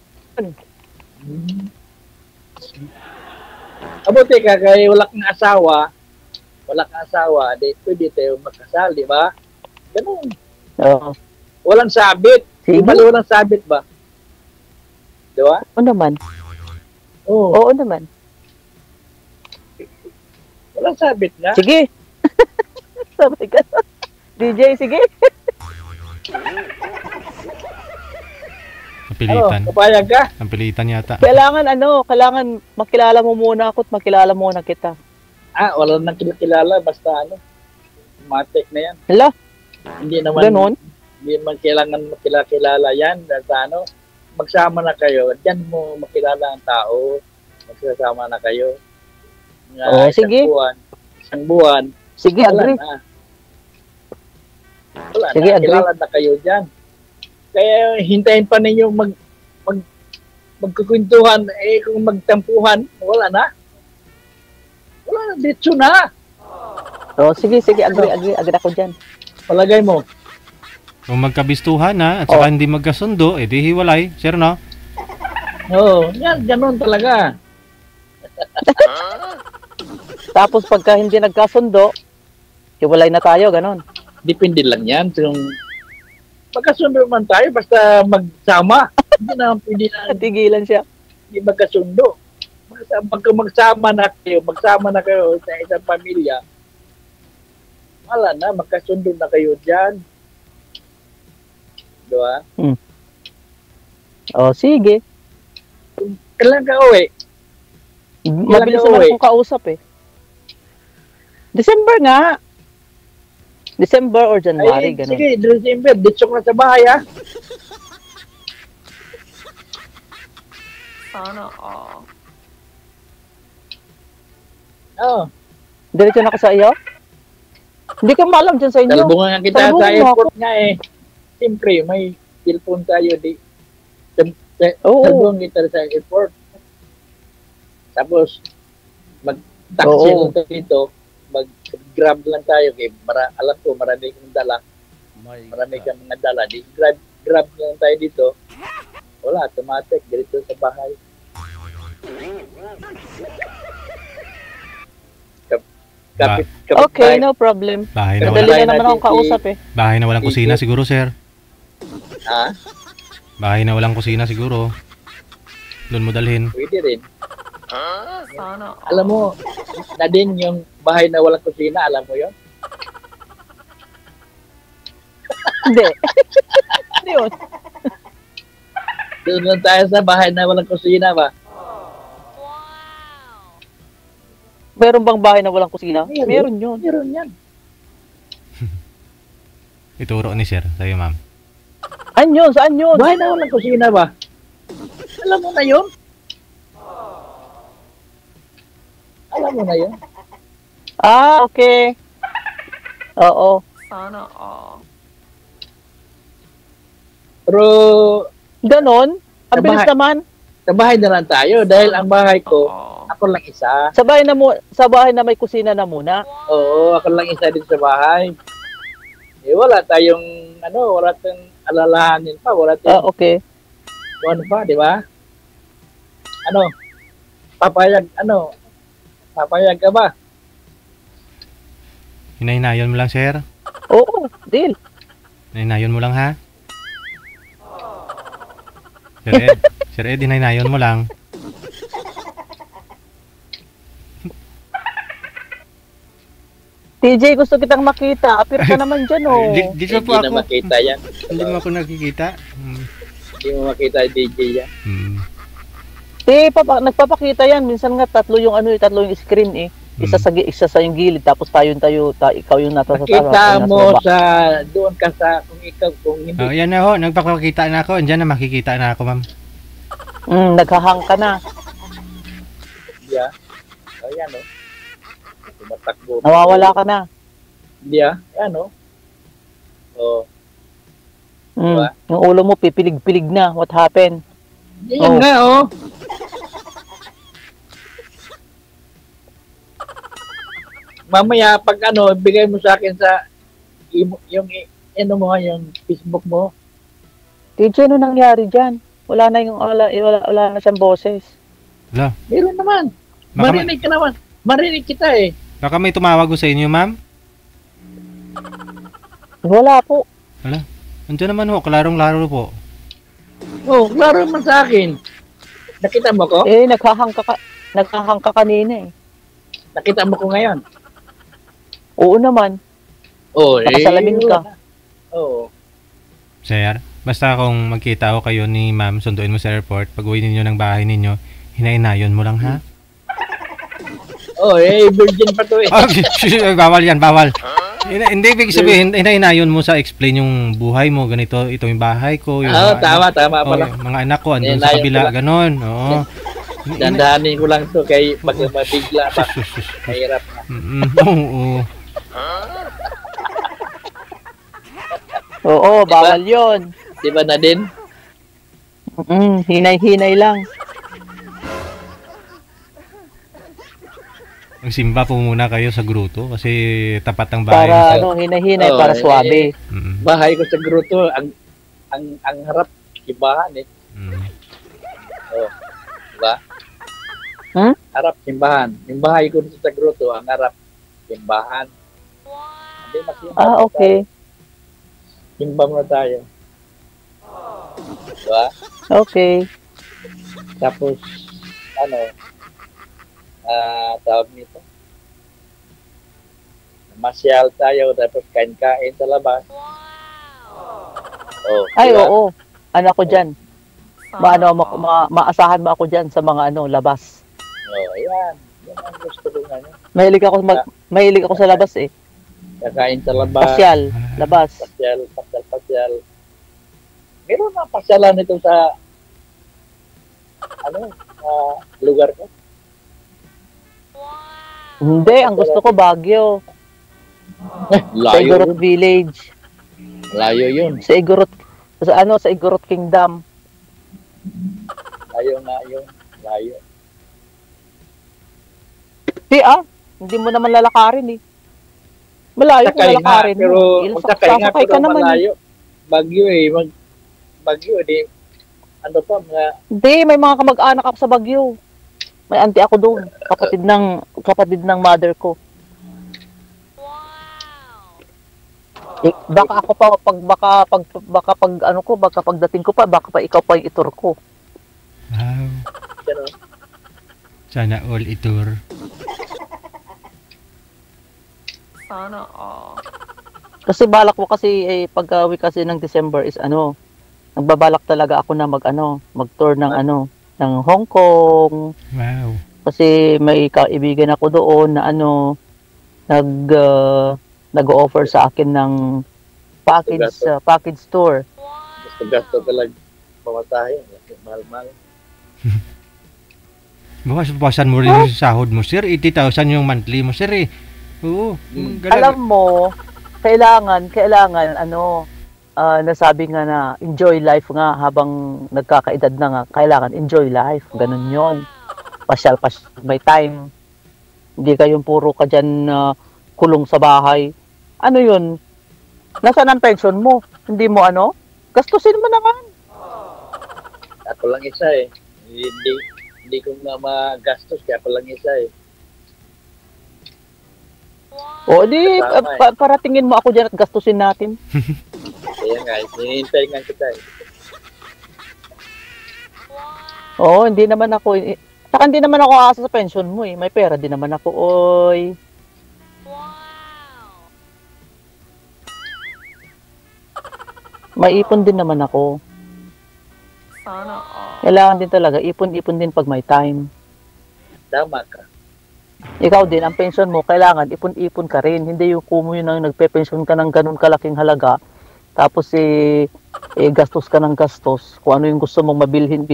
Speaker 2: Abuti ka, kaya wala kang asawa, di pwede tayo magkasal, di ba? Ganun.
Speaker 1: Oo.
Speaker 2: Walang sabit.
Speaker 1: Sige.
Speaker 2: Walang sabit ba? Di ba?
Speaker 1: Oo naman.
Speaker 2: Oo.
Speaker 1: Oo naman.
Speaker 2: Walang sabit nga.
Speaker 1: Sige. Sabay ka. DJ, sige.
Speaker 3: Napilitan.
Speaker 2: Papayag ka?
Speaker 3: Napilitan yata.
Speaker 1: Kailangan makilala mo muna ako at makilala muna kita.
Speaker 2: Wala nang kilala, basta matik na yan.
Speaker 1: Hala,
Speaker 2: Hindi naman,
Speaker 1: ganun.
Speaker 2: hindi naman kailangan makilala yan. Basta magsama na kayo. Diyan mo makilala ang tao. Magsasama na kayo.
Speaker 1: Oo, sige.
Speaker 2: Isang buwan.
Speaker 1: Sige, agree.
Speaker 2: Wala
Speaker 1: Sige,
Speaker 2: na.
Speaker 1: agree.
Speaker 2: Kilala na kayo dyan. Kaya hintayin pa ninyo magkukwentuhan. Eh, kung magtampuhan, wala na. Wala na. Ditso na.
Speaker 1: Oh, sige, agree ako dyan.
Speaker 2: Palagay mo.
Speaker 3: Kung magkabistuhan na at saka hindi magkasundo, edi hiwalay. Sir, no?
Speaker 2: Oo, yan, ganun talaga.
Speaker 1: Tapos pagka hindi nagkasundo, hiwalay na tayo, ganon.
Speaker 2: Depende lang yan. Kung magkasundo man tayo, basta magsama. Hindi na pwede na
Speaker 1: Tigilan siya.
Speaker 2: hindi magkasundo. Magsama na kayo sa isang pamilya, wala na, magkasundo na kayo dyan. Diba?
Speaker 1: O, sige.
Speaker 2: Kailan ka uwi?
Speaker 1: Mabilis
Speaker 2: ka
Speaker 1: naman
Speaker 2: uwi?
Speaker 1: akong kausap eh. December nga. December or January,
Speaker 2: Ay,
Speaker 1: ganon.
Speaker 2: sige, December, ditsok na sa bahay, ha?
Speaker 4: Sana all.
Speaker 2: Oo.
Speaker 1: Diretso na ako sa iyo? Hindi ka maalam dyan sa inyo.
Speaker 2: Talbungan nga kita sa
Speaker 1: Talbungan mo
Speaker 2: airport nga eh. Siyempre, may cellphone tayo di.
Speaker 1: Oo.
Speaker 2: Talbungan kita sa airport. Tapos, mag-taxi
Speaker 1: Oo.
Speaker 2: lang tayo dito. Mag-grab lang tayo. Alam ko, marami kang dala. Marami kang mga dala. Di, grab lang tayo dito. Wala, automatic. Dito sa bahay.
Speaker 1: Okay, no problem.
Speaker 3: Bahay na,
Speaker 1: Madali
Speaker 3: wala,
Speaker 1: na naman akong kausap eh.
Speaker 3: bahay na walang kusina siguro, sir.
Speaker 2: Ha?
Speaker 3: Bahay na walang kusina siguro. Doon mo dalhin.
Speaker 2: Pwede rin.
Speaker 4: Sana all.
Speaker 2: Alam mo, na din yung bahay na walang kusina, alam mo yon?
Speaker 1: Hindi. Hindi yun.
Speaker 2: Doon lang tayo sa bahay na walang kusina ba?
Speaker 1: Meron bang bahay na walang kusina? Meron yun.
Speaker 2: Meron yan.
Speaker 3: Ituro ni sir sa'yo, ma'am.
Speaker 1: Saan yun? Saan yun?
Speaker 2: Bahay na walang kusina ba? Alam mo na yun? Alam mo na yun?
Speaker 1: Ah, okay. Oo.
Speaker 4: Sana all.
Speaker 2: Pero
Speaker 1: Ganon? Ang
Speaker 2: Sa
Speaker 1: bilis
Speaker 2: bahay.
Speaker 1: naman.
Speaker 2: sa bahay na lang tayo dahil ang bahay ko,
Speaker 4: Oo.
Speaker 2: ako lang isa.
Speaker 1: Sa bahay na may kusina na muna.
Speaker 2: Oo, ako lang isa dito sa bahay. Eh, wala tayong, wala tayong alalahanin pa. Wala
Speaker 1: Ah,
Speaker 2: tayong,
Speaker 1: okay.
Speaker 2: ano pa, di ba? Papayag ka ba?
Speaker 3: Hinahinayon mo lang, sir.
Speaker 1: Oo, deal.
Speaker 3: Hinahinayon mo lang, ha? Sir Ed, Sir Ed, hinahinayon mo lang.
Speaker 1: TJ, gusto kitang makita. Apir ka naman dyan, oh.
Speaker 3: Dito
Speaker 2: Hindi
Speaker 3: po
Speaker 2: na
Speaker 3: ako.
Speaker 2: makita yan.
Speaker 3: Hindi mo ako nakikita.
Speaker 2: Hindi mo makita yung DJ yan.
Speaker 1: Nagpapakita yan. Minsan nga tatlo yung screen eh. Isa sa yung gilid tapos ikaw yung nasa taas.
Speaker 2: Makita mo doon ka sa, kung hindi.
Speaker 3: Oh, yan na ho, nagpapakita na ako. Andiyan na makikita na ako, ma'am.
Speaker 1: Naghahang ka na.
Speaker 2: Hindi ah. Ayan o. Tumatakbo.
Speaker 1: Nawawala ka na.
Speaker 2: Hindi ah. Ayan o. Oh. Diba?
Speaker 1: Yung ulo mo pipilig-pilig na. What happened?
Speaker 2: Yan nga oh. Mamaya pag bigay mo sa akin sa yung yung Facebook mo.
Speaker 1: TJ, ano nangyari dyan? Wala na siyang boses.
Speaker 3: Wala.
Speaker 2: Meron naman.
Speaker 3: Baka
Speaker 2: Marinig ka naman. Marinig kita eh.
Speaker 3: Baka may tumawag ko sa inyo, ma'am.
Speaker 1: Wala po.
Speaker 3: Wala. Andiyan naman ho, klarong-laro po.
Speaker 2: Oh, klaro man sa akin. Nakita mo ko?
Speaker 1: Naghahang ka kanina eh.
Speaker 2: Nakita mo ko ngayon?
Speaker 1: Oo naman.
Speaker 2: Oh,
Speaker 1: Nakasalamin ka.
Speaker 2: Oo.
Speaker 3: Sir, basta kung magkita ako kayo ni ma'am, sunduin mo sa airport, pag uwi ninyo ng bahay ninyo, hinahinayon mo lang, ha?
Speaker 2: Oh, virgin pa to eh.
Speaker 3: Bawal yan, bawal. Hindi, ibig sabihin, hinahinayon mo sa explain yung buhay mo, ganito, ito yung bahay ko. Yung
Speaker 2: tama pala.
Speaker 3: mga anak ko, andun sa kabila, ganon. Oo.
Speaker 2: Dandahanin ko lang to kay pag mabigla pa. Mahirap na.
Speaker 3: Oo.
Speaker 1: Oo, bawal yun.
Speaker 2: Di ba na din?
Speaker 1: Hinay-hinay lang.
Speaker 3: Magsimba po muna kayo sa gruto kasi tapat ng bahay.
Speaker 1: Para hinay-hinay, para swabe.
Speaker 2: Bahay ko sa gruto, ang harap, ibahan eh. Oh, diba?
Speaker 1: Hmm?
Speaker 2: Harap simbahan. Yung bahay ko dito sa grotto, ang harap simbahan. Hindi masimba
Speaker 1: Ah,
Speaker 2: muna
Speaker 1: okay.
Speaker 2: tayo. Simba muna tayo. Diba?
Speaker 1: Okay.
Speaker 2: Tapos, ano, tawag nito, masyal tayo, tapos kain-kain sa labas. Oh,
Speaker 1: Ay,
Speaker 2: diba?
Speaker 1: oo. Ano ako dyan?
Speaker 4: Sana
Speaker 1: Maasahan mo ako dyan sa mga ano, labas.
Speaker 2: Oh, ayan. Yan ang gusto ko nga.
Speaker 1: Mahilig ako sa labas eh.
Speaker 2: Kakain sa labas,
Speaker 1: Pasyal, labas.
Speaker 2: pasyal. Meron na pasyalan nito sa lugar ko.
Speaker 1: Hindi, ang gusto ko Baguio. Sa
Speaker 2: Layo
Speaker 1: Igorot
Speaker 2: yun.
Speaker 1: Village.
Speaker 2: Layo yun.
Speaker 1: Sa Igorot Kingdom.
Speaker 2: Layo nga yun. Layo.
Speaker 1: Hindi mo naman lalakarin eh. Malayo kung
Speaker 2: Sakay nga,
Speaker 1: lalakarin
Speaker 2: pero
Speaker 1: mo.
Speaker 2: sakay nga,
Speaker 1: Sasakay ka
Speaker 2: pero
Speaker 1: naman eh.
Speaker 2: malayo. Bagyo eh. Bagyo eh. Ano pa, mga
Speaker 1: Hindi, may mga kamag-anak ako sa Baguio. May auntie ako doon, kapatid ng mother ko. Baka ako pa baka pagdating ko pa, baka pa ikaw pa yung itur ko.
Speaker 3: Wow.
Speaker 2: ano,
Speaker 3: Sana all itur.
Speaker 4: Sana all.
Speaker 1: Kasi balak ko kasi pagka-uwi kasi ng December is nagbabalak talaga ako na mag-tour ng ng Hong Kong.
Speaker 3: Wow.
Speaker 1: Kasi may kaibigan ako doon na nag-offer sa akin ng package tour.
Speaker 2: gasto ka lang pamatahe. Mahal-mahal.
Speaker 3: Bawasan mo rin yung sahod mo, sir. 80,000 yung monthly mo, sir eh. Oo.
Speaker 1: Alam mo, kailangan nasabi nga na enjoy life nga habang nagkakaedad na nga, kailangan enjoy life, ganun yon. Pasyal may time. Hindi kayong puro ka dyan kulong sa bahay. Ano yun? Nasaan ang pension mo? Hindi mo gastusin mo naman.
Speaker 2: Ako lang isa eh. Hindi ko nga magastos kaya ako lang isa eh.
Speaker 1: O di,
Speaker 2: Tama
Speaker 1: paratingin mo ako dyan at gastusin natin.
Speaker 2: Kaya nga, hinihintay nga kita eh.
Speaker 1: Oo, hindi naman ako. Saka hindi naman ako aasa sa pension mo eh. May pera din naman ako, oy. May ipon din naman ako.
Speaker 4: Sana all.
Speaker 1: Kailangan din talaga, ipon-ipon din pag may time.
Speaker 2: Tama ka.
Speaker 1: Ikaw din, ang pension mo, kailangan ipon-ipon ka rin. Hindi yung kumo yun ang nagpe-pension ka ng ganun kalaking halaga. Tapos gastos ka ng gastos. Kung ano yung gusto mong bibilhin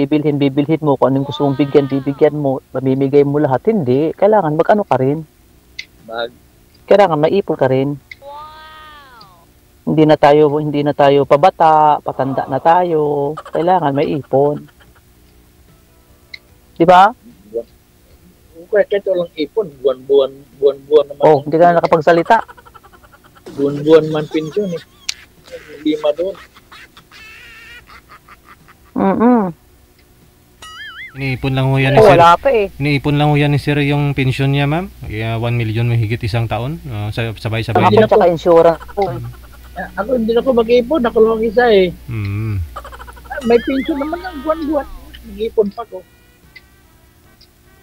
Speaker 1: mo. Kung ano yung gusto mong bigyan mo. Mamimigay mo lahat. Hindi. Kailangan mag-ano ka rin. Kailangan maipon ka rin. Hindi na tayo pabata, patanda na tayo. Kailangan maipon. Di ba?
Speaker 2: Kahit walang ipon, buwan-buwan naman.
Speaker 1: Oh, hindi ka na nakapagsalita.
Speaker 2: Buwan-buwan man pensyon eh. Lima doon.
Speaker 3: Iniipon lang ho yan ni sir.
Speaker 1: Wala pa eh.
Speaker 3: Iniipon lang ho yan ni sir yung pension niya, ma'am. Kaya 1 million may higit isang taon. Sabay-sabay.
Speaker 1: Ako tsaka insurance ko.
Speaker 2: Ako hindi na ako mag-ipon, ako lang isa eh.
Speaker 3: Mm.
Speaker 2: May pensyon naman ng buwan-buwan. Mag-ipon pa ko.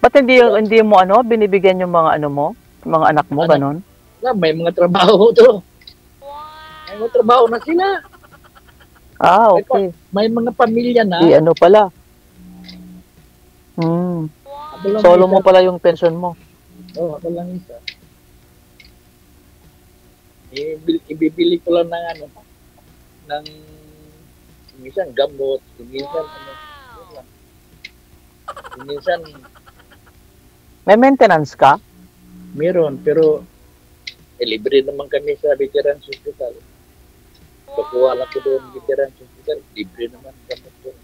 Speaker 1: Ba't hindi mo binibigyan yung mga mga anak mo, ganon?
Speaker 2: May mga trabaho to. May mga trabaho na sila.
Speaker 1: Ah, okay.
Speaker 2: May mga pamilya na.
Speaker 1: Di pala.
Speaker 2: Ako lang
Speaker 1: Solo
Speaker 2: isa.
Speaker 1: mo pala yung pension mo.
Speaker 2: Oo, ako lang isa. Ibibili ko lang ng minsan gamot, minsan
Speaker 1: May maintenance ka?
Speaker 2: meron, pero libre naman kami sa Veterans Hospital. Pakuha lang ko doon Veterans Hospital, libre naman kami doon.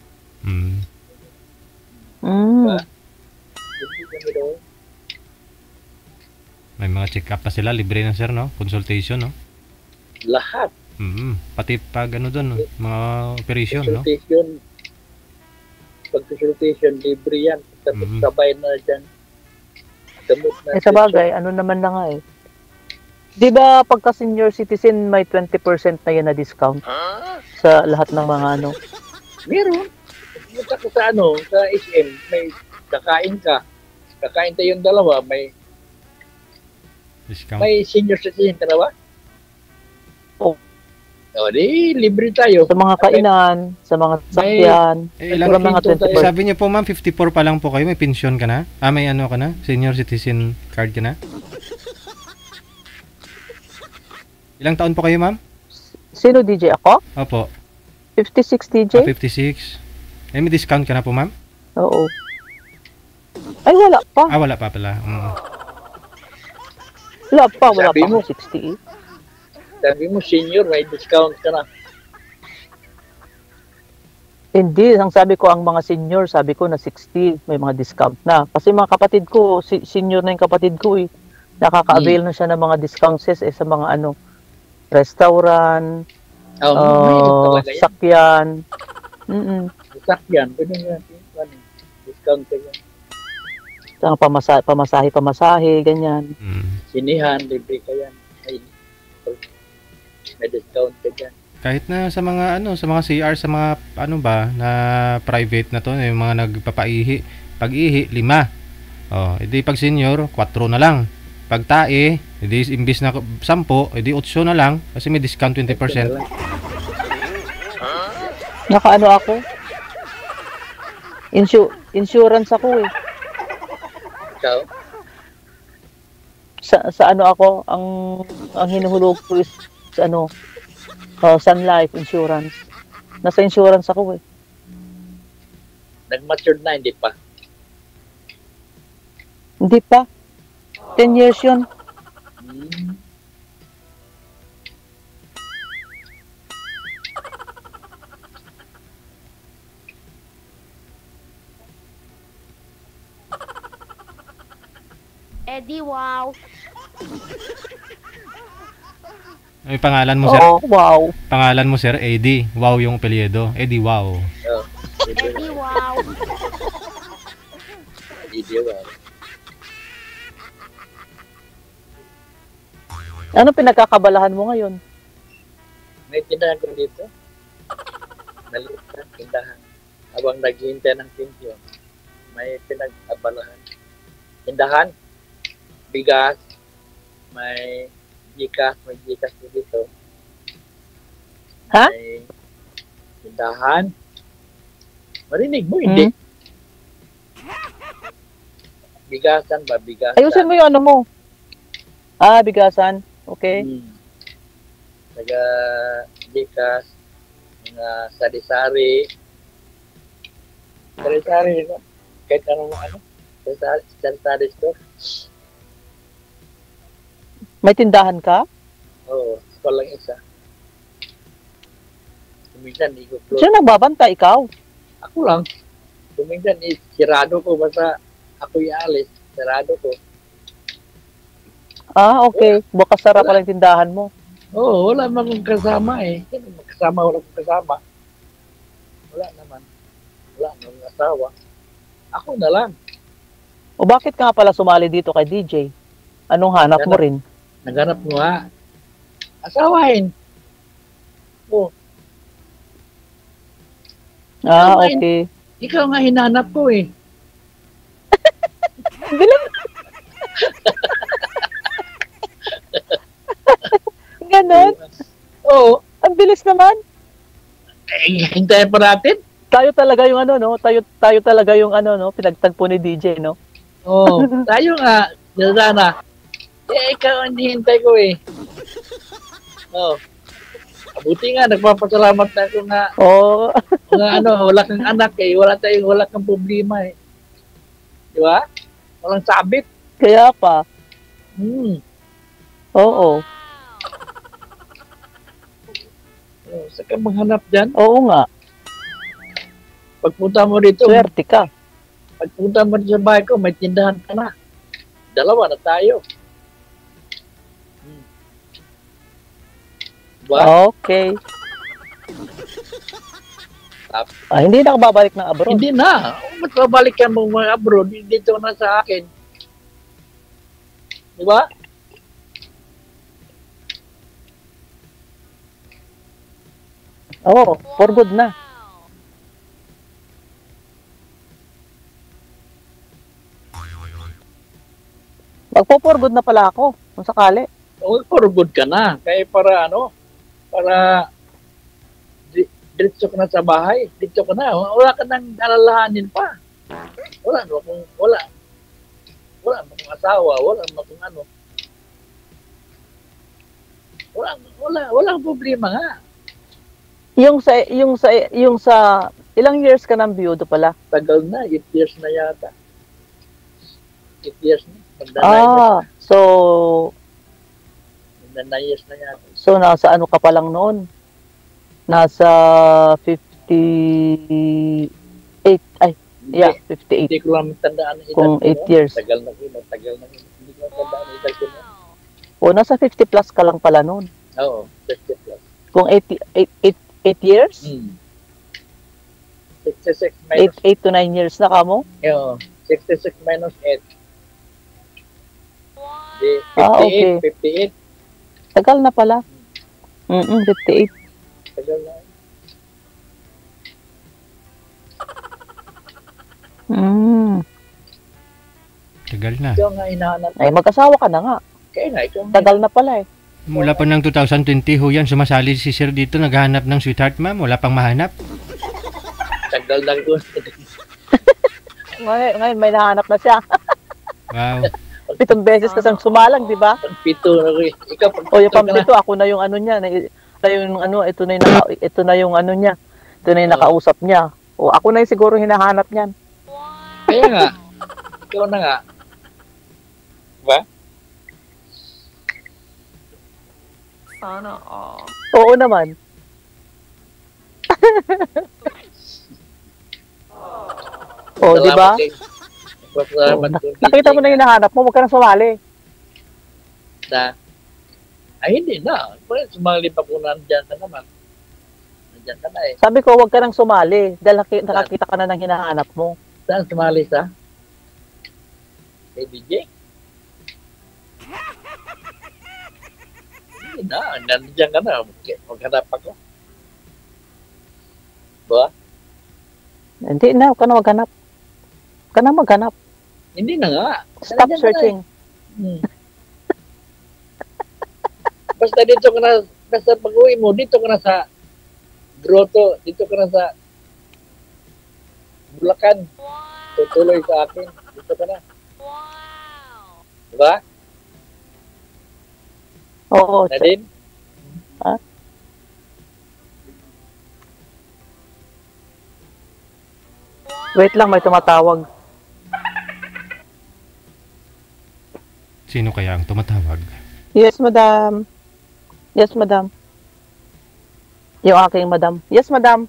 Speaker 2: Libre kami doon.
Speaker 3: May mga check-up pa sila. Libre na sir, no? Consultation, no?
Speaker 2: Lahat.
Speaker 3: Pati pag doon, no? Mga operation, no?
Speaker 2: Pag consultation, libre yan. Tapos sabay na dyan Gamot na.
Speaker 1: Sa bagay, ano naman na nga eh. Di ba pagka senior citizen may 20% na yan na discount sa lahat ng mga ano?
Speaker 2: Meron. Pumunta ka sa sa SM, may kakain ka. Kakain tayong dalawa, may
Speaker 3: Discount.
Speaker 2: senior citizen ka na ba?
Speaker 1: Oo.
Speaker 2: O, di, libre tayo.
Speaker 1: Sa mga kainan, sa mga sasakyan,
Speaker 3: Ilang
Speaker 1: mga
Speaker 2: pinto
Speaker 1: 20%.
Speaker 3: Sabi niyo po ma'am, 54 pa lang po kayo, may pension ka na? May ano ka na? Senior citizen card ka na? Ilang taon po kayo ma'am?
Speaker 1: Sino DJ ako?
Speaker 3: Opo.
Speaker 1: 56 DJ?
Speaker 3: 56. May discount ka na po ma'am?
Speaker 1: Oo. Ay, wala pa.
Speaker 3: Wala pa pala.
Speaker 1: Wala pa
Speaker 2: Sabi mo.
Speaker 1: 60 eh.
Speaker 2: Sabi mo, senior, may discount ka na.
Speaker 1: Hindi, ang sabi ko ang mga senior, sabi ko na 60, may mga discount na. Kasi mga kapatid ko, senior na yung kapatid ko eh. Nakaka-avail na siya ng mga discounts sa mga restaurant,
Speaker 2: Mayroon talaga yan.
Speaker 1: sakyan.
Speaker 2: Sakyan, pwede nga. Discount ka yan.
Speaker 1: Sa pamasahe, ganyan.
Speaker 2: Sinihan, libre ka yan. May discount ka dyan.
Speaker 3: Kahit na sa mga sa mga CR, sa mga na private na to, yung mga nagpapaihi. Pag-ihi, 5. Edi pag senior, 4 na lang. Pag tae, edi imbis na 10, edi 8 na lang kasi may discount 20%.
Speaker 1: Nakaano ako? Insurance ako eh.
Speaker 2: Ikaw?
Speaker 1: Sa ano ako, ang hinuhulog ko is Sun Life Insurance. Nasa insurance ako eh.
Speaker 2: Nag-matured na, hindi pa.
Speaker 1: Hindi pa. 10 years yun.
Speaker 5: Eddie, wow.
Speaker 3: May pangalan mo, sir?
Speaker 1: Oo, wow.
Speaker 3: Pangalan mo, sir, Eddie. Wow yung apelyido. Eddie, wow.
Speaker 5: Eddie, wow.
Speaker 2: Eddie, wow.
Speaker 1: Ano pinagkakabalahan mo ngayon?
Speaker 2: May tindahan ko dito. Maliit na tindahan. Habang naghihintay ng pensyon, may pinag-abalahan. Tindahan, bigas, may Gcash ko dito.
Speaker 1: Ha?
Speaker 2: May tindahan. Marinig mo, hindi? Bigasan ba? Bigasan.
Speaker 1: Ayusin mo yung ano mo. Bigasan. Okay.
Speaker 2: Taga Gcash, mga sari-sari. Sari-sari, kahit anong sari-sari store.
Speaker 1: May tindahan ka?
Speaker 2: Oo, ako lang isa. Kuminsan, hindi ko close.
Speaker 1: Sino nagbabanta? Ikaw?
Speaker 2: Ako lang. Kuminsan, sirado ko. Basta ako ialis, sirado ko.
Speaker 1: Okay. Bukas sarap pala yung tindahan mo.
Speaker 2: Oo, wala naman akong kasama eh. Wala akong kasama. Wala naman. Wala naman asawa. Ako na lang.
Speaker 1: O bakit ka nga pala sumali dito kay DJ? Anong hanap mo rin?
Speaker 2: Naghanap mo ha. Asawahin. Oh.
Speaker 1: Okay.
Speaker 2: Ikaw nga hinanap ko eh.
Speaker 1: Bilang. Ganon?
Speaker 2: Oo.
Speaker 1: Ang bilis naman.
Speaker 2: Hintayin pa natin.
Speaker 1: Tayo talaga yung tayo talaga yung pinagtagpo ni DJ, no?
Speaker 2: Oo. Tayo nga. Sana. Ikaw ang hintay ko eh. Oo. Buti nga, nagpapasalamat na ako nga.
Speaker 1: Oo.
Speaker 2: Wala kang anak eh. Wala kang problema eh. Di ba? Walang sabit.
Speaker 1: Kaya pa. Oo.
Speaker 2: Saan ka maghanap dyan?
Speaker 1: Oo nga.
Speaker 2: Pagpunta mo dito,
Speaker 1: Swerte ka.
Speaker 2: pagpunta mo sa bahay ko, may tindahan ka na. 2 na tayo. Diba?
Speaker 1: Okay. Hindi na ako babalik ng abroad.
Speaker 2: Hindi na. Mas babalik ka mo mga abroad, dito na sa akin. Di ba?
Speaker 1: Oo, for good na. Magpo-for good na pala ako, kung sakali.
Speaker 2: For good ka na. Kaya para ano, para diretso ka na sa bahay, diretso ka na. Wala ka nang alalahanin pa. Wala no, kung wala. Wala mo kung asawa, wala mo kung ano. Walang problema nga.
Speaker 1: Yung sa ilang years ka nang biyudo pala?
Speaker 2: Tagal na, 8 years na yata. 8 years na. Magda 9 years
Speaker 1: So
Speaker 2: na. Magda 9 years na yata.
Speaker 1: So, nasa ano ka pa lang noon? Nasa 58. Ay, yeah, 58.
Speaker 2: Hindi ko lang tandaan ang edad
Speaker 1: Kung
Speaker 2: ko,
Speaker 1: 8
Speaker 2: no?
Speaker 1: years.
Speaker 2: Tagal na yun. Hindi ko lang tandaan ang edad ko. No?
Speaker 1: O, nasa 50 plus ka lang pala noon.
Speaker 2: Oo, 50 plus.
Speaker 1: Kung 8 years?
Speaker 2: 66 minus
Speaker 1: 8 to 9 years na ka mo?
Speaker 2: 66 minus 8. Di, 58,
Speaker 1: Okay.
Speaker 2: 58.
Speaker 1: Tagal na pala. 58.
Speaker 2: Tagal na.
Speaker 3: Tagal na.
Speaker 2: Ikaw nga hinahanap.
Speaker 1: Ay, mag-asawa ka na nga.
Speaker 2: Kaya nga, ikaw nga.
Speaker 1: Tagal na pala eh.
Speaker 3: Mula pa ng 2020 ho yan, sumasali si Sir dito, naghahanap ng sweetheart ma'am. Wala pang mahanap.
Speaker 2: Tagal na ko.
Speaker 1: Ngayon may nahanap na siya.
Speaker 3: Wow.
Speaker 1: 7 beses ka sang sumalang, di ba?
Speaker 2: Pito na ko. Ikaw, pag
Speaker 1: O yung pampito, ako na yung ano niya. Ito na yung ano niya. Ito na yung nakausap niya. O ako na yung siguro hinahanap niyan.
Speaker 2: Kaya nga. Ikaw na nga. Diba?
Speaker 4: Sana all.
Speaker 1: Oo naman. O, di ba?
Speaker 2: Salamat kay-
Speaker 1: Nakita mo na yung hinahanap mo, huwag ka na sumali.
Speaker 2: na ay hindi na. Sumali pa kung nandyan ka naman. Nandyan ka na eh.
Speaker 1: Sabi ko, huwag ka nang sumali dahil nakakita ka na ng hinahanap mo.
Speaker 2: Saan sumali sa? Kay DJ? Hindi na. Nandyan ka na. Maghanap ako. Ba?
Speaker 1: Hindi na, huwag ka na maghanap. Huwag ka na maghanap.
Speaker 2: Hindi na nga.
Speaker 1: Stop
Speaker 2: Nandyan ka na
Speaker 1: searching.
Speaker 2: eh. Basta dito ka na, basta pag-uwi mo, dito ka na sa grotto, dito ka na sa Bulacan. Tutuloy sa akin. Dito ka na. Diba?
Speaker 1: Oo.
Speaker 2: Nadine?
Speaker 1: Ha? Wait lang, may tumatawag.
Speaker 3: Sino kaya ang tumatawag?
Speaker 1: Yes, madam. Yes, madam. Yung aking madam. Yes, madam.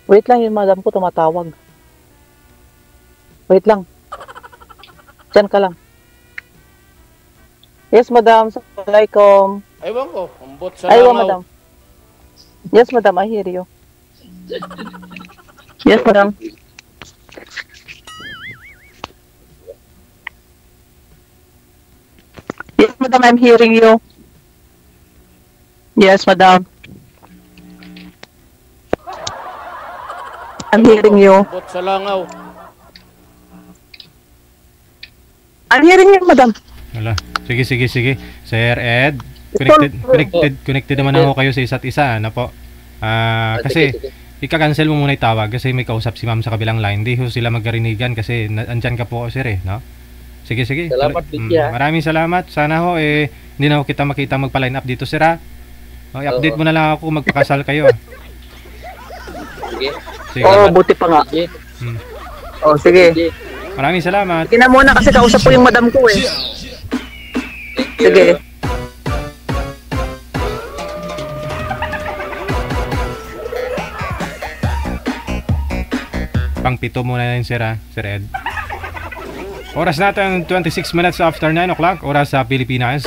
Speaker 1: Wait lang, yung madam ko tumatawag. Wait lang. Diyan ka lang. Yes, madam. Assalamualaikum.
Speaker 6: Ewan ko, umbot sa
Speaker 1: Aywa,
Speaker 6: langaw.
Speaker 1: madam. Yes, madam. I hear you. Yes, madam. Yes, madam. I'm hearing you. Yes, madam. I'm hearing you.
Speaker 6: Umbot sa langaw.
Speaker 1: I'm hearing you, madam.
Speaker 3: Wala. Sige. Sir Ed,
Speaker 1: Ito-
Speaker 3: connected naman ako kayo sa isa't isa, ano po? Kasi
Speaker 2: Sige.
Speaker 3: ika-cancel mo muna yung tawag kasi may kausap si ma'am sa kabilang line. Hindi ho sila magkarinigan kasi andyan ka po, sir eh, no? Sige.
Speaker 2: Salamat, Vicky, ha?
Speaker 3: Maraming salamat. Sana ho hindi na ho kita makita magpa-line up dito, sir ha? I-update
Speaker 2: Oo.
Speaker 3: mo na lang ako kung magpakasal kayo.
Speaker 2: Sige.
Speaker 3: Sige.
Speaker 1: Oo, buti pa nga.
Speaker 2: Sige.
Speaker 1: Oh, sige.
Speaker 2: Sige.
Speaker 3: Maraming salamat.
Speaker 1: Sige na muna kasi kausap ko yung madam ko eh.
Speaker 2: Thank you.
Speaker 1: Sige.
Speaker 3: Pang-pito muna yun, sir ha? Sir Ed. Oras natin 26 minutes after 9 o'clock. Oras sa Pilipinas.